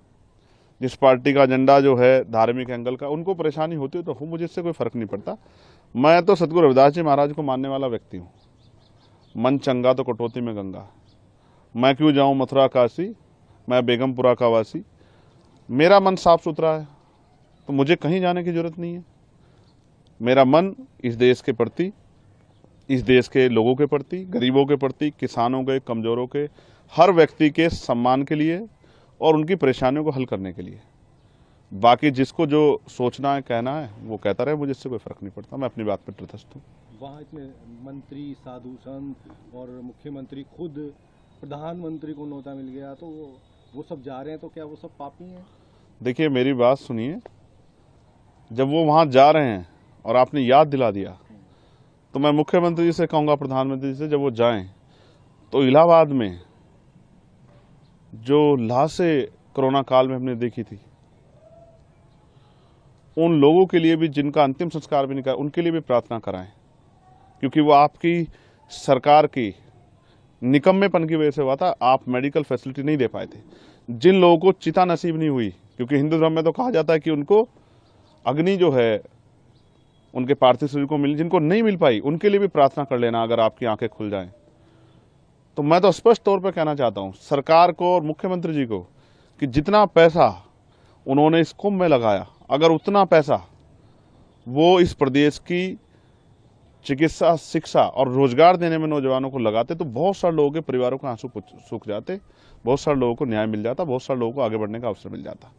जिस पार्टी का एजेंडा जो है धार्मिक एंगल का, उनको परेशानी होती है तो मुझे इससे कोई फर्क नहीं पड़ता। मैं तो सतगुरु रविदास जी महाराज को मानने वाला व्यक्ति हूँ। मन चंगा तो कटौती में गंगा, मैं क्यों जाऊँ मथुरा काशी, मैं बेगमपुरा का वासी। मेरा मन साफ सुथरा है तो मुझे कहीं जाने की जरूरत नहीं है। मेरा मन इस देश के प्रति, इस देश के लोगों के प्रति, गरीबों के प्रति, किसानों के, कमजोरों के, हर व्यक्ति के सम्मान के लिए और उनकी परेशानियों को हल करने के लिए। बाकी जिसको जो सोचना है कहना है वो कहता रहे, मुझे इससे कोई फर्क नहीं पड़ता, मैं अपनी बात पर तटस्थ हूँ। वहाँ इतने मंत्री, साधु संत और मुख्यमंत्री, खुद प्रधानमंत्री को न्योता मिल गया, तो वो सब जा रहे हैं, तो क्या वो सब पापी हैं? देखिए मेरी बात सुनिए, जब वो वहाँ जा रहे हैं और आपने याद दिला दिया, तो मैं मुख्यमंत्री जी से कहूँगा, प्रधानमंत्री जी से, जब वो जाएं तो इलाहाबाद में जो लाशें कोरोना काल में हमने देखी थी, उन लोगों के लिए भी जिनका अंतिम संस्कार भी नहीं करा, उनके लिए भी प्रार्थना कराएं, क्योंकि वो आपकी सरकार की निकम्मेपन की वजह से हुआ था। आप मेडिकल फैसिलिटी नहीं दे पाए थे। जिन लोगों को चिता नसीब नहीं हुई, क्योंकि हिंदू धर्म में तो कहा जाता है कि उनको अग्नि जो है उनके पार्थिव शरीर को मिल, जिनको नहीं मिल पाई उनके लिए भी प्रार्थना कर लेना, अगर आपकी आंखें खुल जाएं। तो मैं तो स्पष्ट तौर पर कहना चाहता हूं सरकार को और मुख्यमंत्री जी को कि जितना पैसा उन्होंने इस कुंभ में लगाया, अगर उतना पैसा वो इस प्रदेश की चिकित्सा, शिक्षा और रोजगार देने में नौजवानों को लगाते, तो बहुत सारे लोगों के परिवारों का आंसू सूख जाते, बहुत सारे लोगों को न्याय मिल जाता, बहुत सारे लोगों को आगे बढ़ने का अवसर मिल जाता।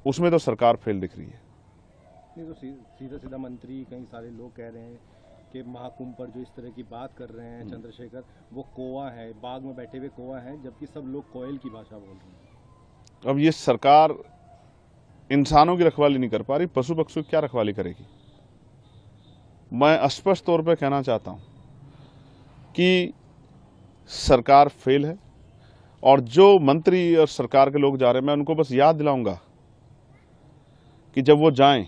उसमें तो सरकार फेल दिख रही है। नहीं तो सीधा सीधा मंत्री, कई सारे लोग कह रहे हैं कि महाकुंभ पर जो इस तरह की बात कर रहे हैं चंद्रशेखर, वो कौवा है, बाग में बैठे हुए कौवा है, जबकि सब लोग कोयल की भाषा बोल रहे हैं। अब ये सरकार इंसानों की रखवाली नहीं कर पा रही, पशु पक्षियों की क्या रखवाली करेगी? मैं स्पष्ट तौर पे कहना चाहता हूं कि सरकार फेल है, और जो मंत्री और सरकार के लोग जा रहे हैं, मैं उनको बस याद दिलाऊंगा कि जब वो जाएं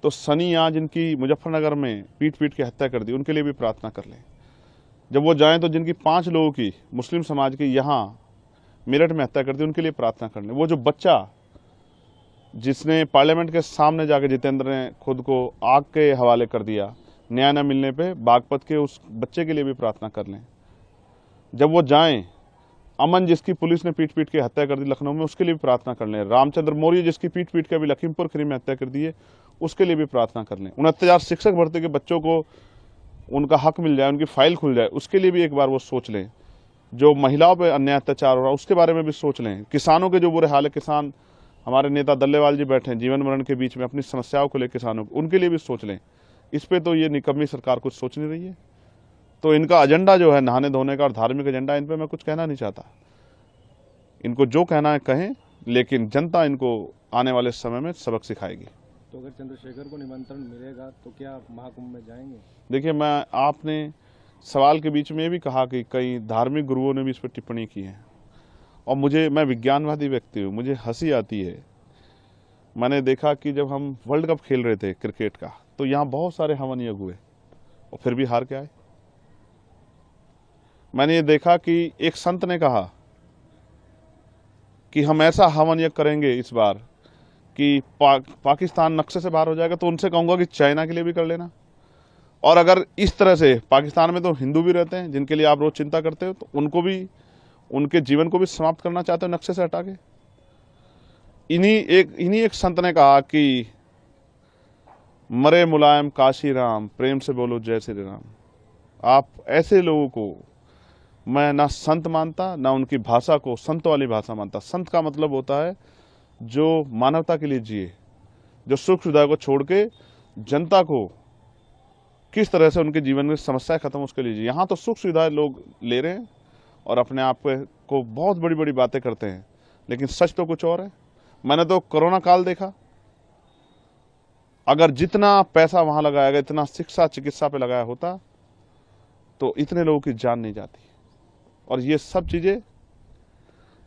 तो सनी आज जिनकी मुजफ्फरनगर में पीट पीट के हत्या कर दी, उनके लिए भी प्रार्थना कर लें। जब वो जाएं तो जिनकी 5 लोगों की मुस्लिम समाज की यहाँ मेरठ में हत्या कर दी, उनके लिए प्रार्थना कर लें। वो जो बच्चा जिसने पार्लियामेंट के सामने जाकर जितेंद्र ने खुद को आग के हवाले कर दिया न्याय न मिलने पे, बागपत के उस बच्चे के लिए भी प्रार्थना कर लें। जब वो जाएं, अमन जिसकी पुलिस ने पीट पीट के हत्या कर दी लखनऊ में, उसके लिए भी प्रार्थना कर लें। रामचंद्र मौर्य जिसकी पीट पीट के अभी लखीमपुर खीरी में हत्या कर दी है, उसके लिए भी प्रार्थना कर लें। 69 शिक्षक भर्ती के बच्चों को उनका हक मिल जाए, उनकी फाइल खुल जाए, उसके लिए भी एक बार वो सोच लें। जो महिलाओं पर अन्याय अत्याचार हो रहा है, उसके बारे में भी सोच लें। किसानों के जो बुरे हाल है, किसान, हमारे नेता दल्लेवाल जी बैठे हैं जीवन मरण के बीच में अपनी समस्याओं को लेकर किसानों को, उनके लिए भी सोच लें। इस पे तो ये निकम्मी सरकार कुछ सोच नहीं रही है। तो इनका एजेंडा जो है नहाने धोने का और धार्मिक एजेंडा, इन पे मैं कुछ कहना नहीं चाहता। इनको जो कहना है कहें, लेकिन जनता इनको आने वाले समय में सबक सिखाएगी। तो अगर चंद्रशेखर को निमंत्रण मिलेगा तो क्या महाकुंभ में जाएंगे? देखिए, आपने सवाल के बीच में ये भी कहा कि कई धार्मिक गुरुओं ने भी इस पर टिप्पणी की है, और मैं विज्ञानवादी व्यक्ति हूँ, मुझे हंसी आती है। मैंने देखा कि जब हम वर्ल्ड कप खेल रहे थे क्रिकेट का, तो यहाँ बहुत सारे हवन यज्ञ हुए और फिर भी हार के आए। मैंने ये देखा कि एक संत ने कहा कि हम ऐसा हवन यज्ञ करेंगे इस बार कि पाकिस्तान नक्शे से बाहर हो जाएगा। तो उनसे कहूंगा कि चाइना के लिए भी कर लेना। और अगर इस तरह से पाकिस्तान में तो हिंदू भी रहते हैं जिनके लिए आप रोज चिंता करते हो, तो उनको भी, उनके जीवन को भी समाप्त करना चाहते हो नक्शे से हटा के। इन्हीं एक संत ने कहा कि मरे मुलायम काशी राम, प्रेम से बोलो जय श्री राम। आप ऐसे लोगों को मैं ना संत मानता, ना उनकी भाषा को संत वाली भाषा मानता। संत का मतलब होता है जो मानवता के लिए जिए, जो सुख सुविधा को छोड़ के जनता को किस तरह से उनके जीवन में समस्याएं खत्म उसके लिए जिए। यहाँ तो सुख सुविधाएं लोग ले रहे हैं और अपने आप को बहुत बड़ी बड़ी बातें करते हैं, लेकिन सच तो कुछ और है। मैंने तो कोरोना काल देखा, अगर जितना पैसा वहां लगाया गया, इतना शिक्षा चिकित्सा पे लगाया होता, तो इतने लोगों की जान नहीं जाती। और ये सब चीजें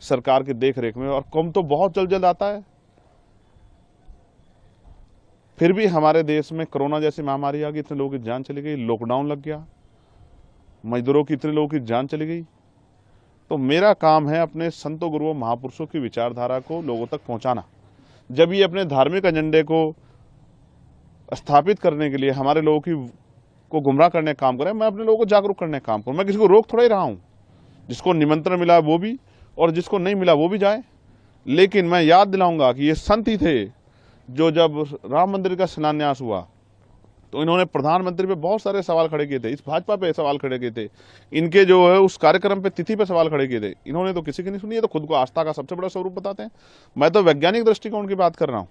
सरकार के देख रेख में, और कुंभ तो बहुत जल्द जल्द आता है। फिर भी हमारे देश में कोरोना जैसी महामारी आ गई, इतने लोगों की जान चली गई, लॉकडाउन लग गया, मजदूरों की, इतने लोगों की जान चली गई। तो मेरा काम है अपने संतों गुरुओं महापुरुषों की विचारधारा को लोगों तक पहुंचाना। जब ये अपने धार्मिक एजेंडे को स्थापित करने के लिए हमारे लोगों को गुमराह करने का काम करें, मैं अपने लोगों को जागरूक करने का काम करूं। मैं किसी को रोक थोड़ा ही रहा हूं। जिसको निमंत्रण मिला वो भी, और जिसको नहीं मिला वो भी जाए। लेकिन मैं याद दिलाऊंगा कि ये संत ही थे जो जब राम मंदिर का शिलान्यास हुआ तो इन्होंने प्रधानमंत्री पे बहुत सारे सवाल खड़े किए थे, इस भाजपा पे सवाल खड़े किए थे, इनके जो है उस कार्यक्रम पे तिथि पे सवाल खड़े किए थे। इन्होंने तो किसी की नहीं सुनी है, तो खुद को आस्था का सबसे बड़ा स्वरूप बताते हैं। मैं तो वैज्ञानिक दृष्टिकोण की बात कर रहा हूँ।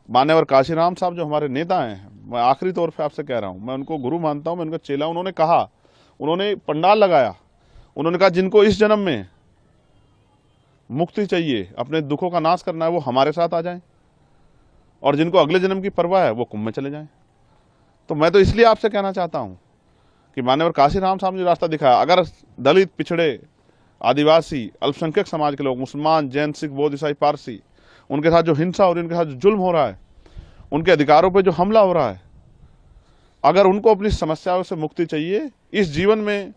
मान्यवर काशीराम साहब जो हमारे नेता हैं, मैं आखिरी तौर पर आपसे कह रहा हूँ, मैं उनको गुरु मानता हूँ, मैं उनका चेला। उन्होंने कहा, उन्होंने पंडाल लगाया, उन्होंने कहा जिनको इस जन्म में मुक्ति चाहिए, अपने दुखों का नाश करना है, वो हमारे साथ आ जाएं, और जिनको अगले जन्म की परवाह है वो कुंभ में चले जाएं। तो मैं तो इसलिए आपसे कहना चाहता हूं कि मान्यवर काशीराम साहब ने रास्ता दिखाया, अगर दलित, पिछड़े, आदिवासी, अल्पसंख्यक समाज के लोग, मुसलमान, जैन, सिख, बौद्ध, ईसाई, पारसी, उनके साथ जो हिंसा हो रही है, उनके साथ जो जुल्म हो रहा है, उनके अधिकारों पर जो हमला हो रहा है, अगर उनको अपनी समस्याओं से मुक्ति चाहिए, इस जीवन में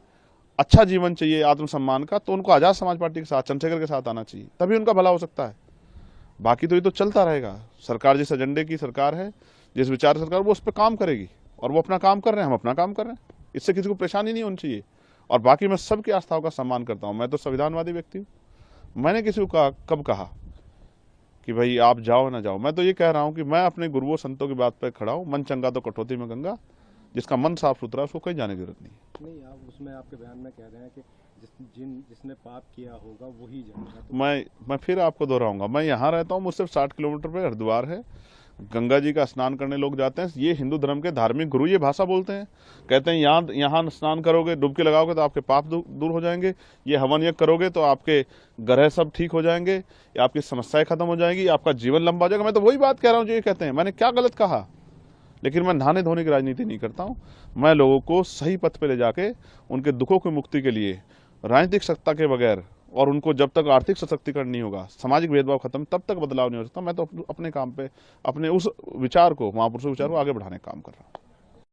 अच्छा जीवन चाहिए आत्मसम्मान का, तो उनको आजाद समाज पार्टी के साथ, चंद्रशेखर के साथ आना चाहिए, तभी उनका भला हो सकता है। बाकी तो ये तो चलता रहेगा। सरकार जिस एजेंडे की सरकार है, जिस विचार सरकार, वो उस पर काम करेगी, और वो अपना काम कर रहे हैं, हम अपना काम कर रहे हैं। इससे किसी को परेशानी नहीं होनी चाहिए। और बाकी मैं सबकी आस्थाओं का सम्मान करता हूं। मैं तो संविधानवादी व्यक्ति हूं। मैंने किसी को कब कहा कि भाई आप जाओ ना जाओ। मैं तो ये कह रहा हूं कि मैं अपने गुरुओं संतों की बात पर खड़ा हूं। मन चंगा तो कटौती में गंगा, जिसका मन साफ सुथरा, उसको कहीं जाने की जरूरत नहीं। आप उसमें आपके बयान में कह रहे हैं कि जिसने पाप किया होगा वही जाएगा। तो मैं फिर आपको दोहराऊंगा, मैं यहाँ रहता हूँ, मुझसे 60 किलोमीटर पे हरिद्वार है, गंगा जी का स्नान करने लोग जाते हैं। ये हिंदू धर्म के धार्मिक गुरु ये भाषा बोलते हैं, कहते हैं यहाँ स्नान करोगे, डुबकी लगाओगे तो आपके पाप दूर हो जाएंगे, ये हवन यज्ञ करोगे तो आपके ग्रह सब ठीक हो जाएंगे, आपकी समस्याएं खत्म हो जाएंगी, आपका जीवन लंबा हो जाएगा। मैं तो वही बात कह रहा हूँ जो ये कहते हैं। मैंने क्या गलत कहा? लेकिन मैं नहाने धोने की राजनीति नहीं करता हूँ। मैं लोगों को सही पथ पे ले जाके उनके दुखों की मुक्ति के लिए राजनीतिक सत्ता के बगैर, और उनको जब तक आर्थिक सशक्तिकरण नहीं होगा, सामाजिक भेदभाव खत्म, तब तक बदलाव नहीं हो सकता। मैं तो अपने काम पे, अपने उस विचार को, महापुरुषों विचार को आगे बढ़ाने का काम कर रहा हूँ।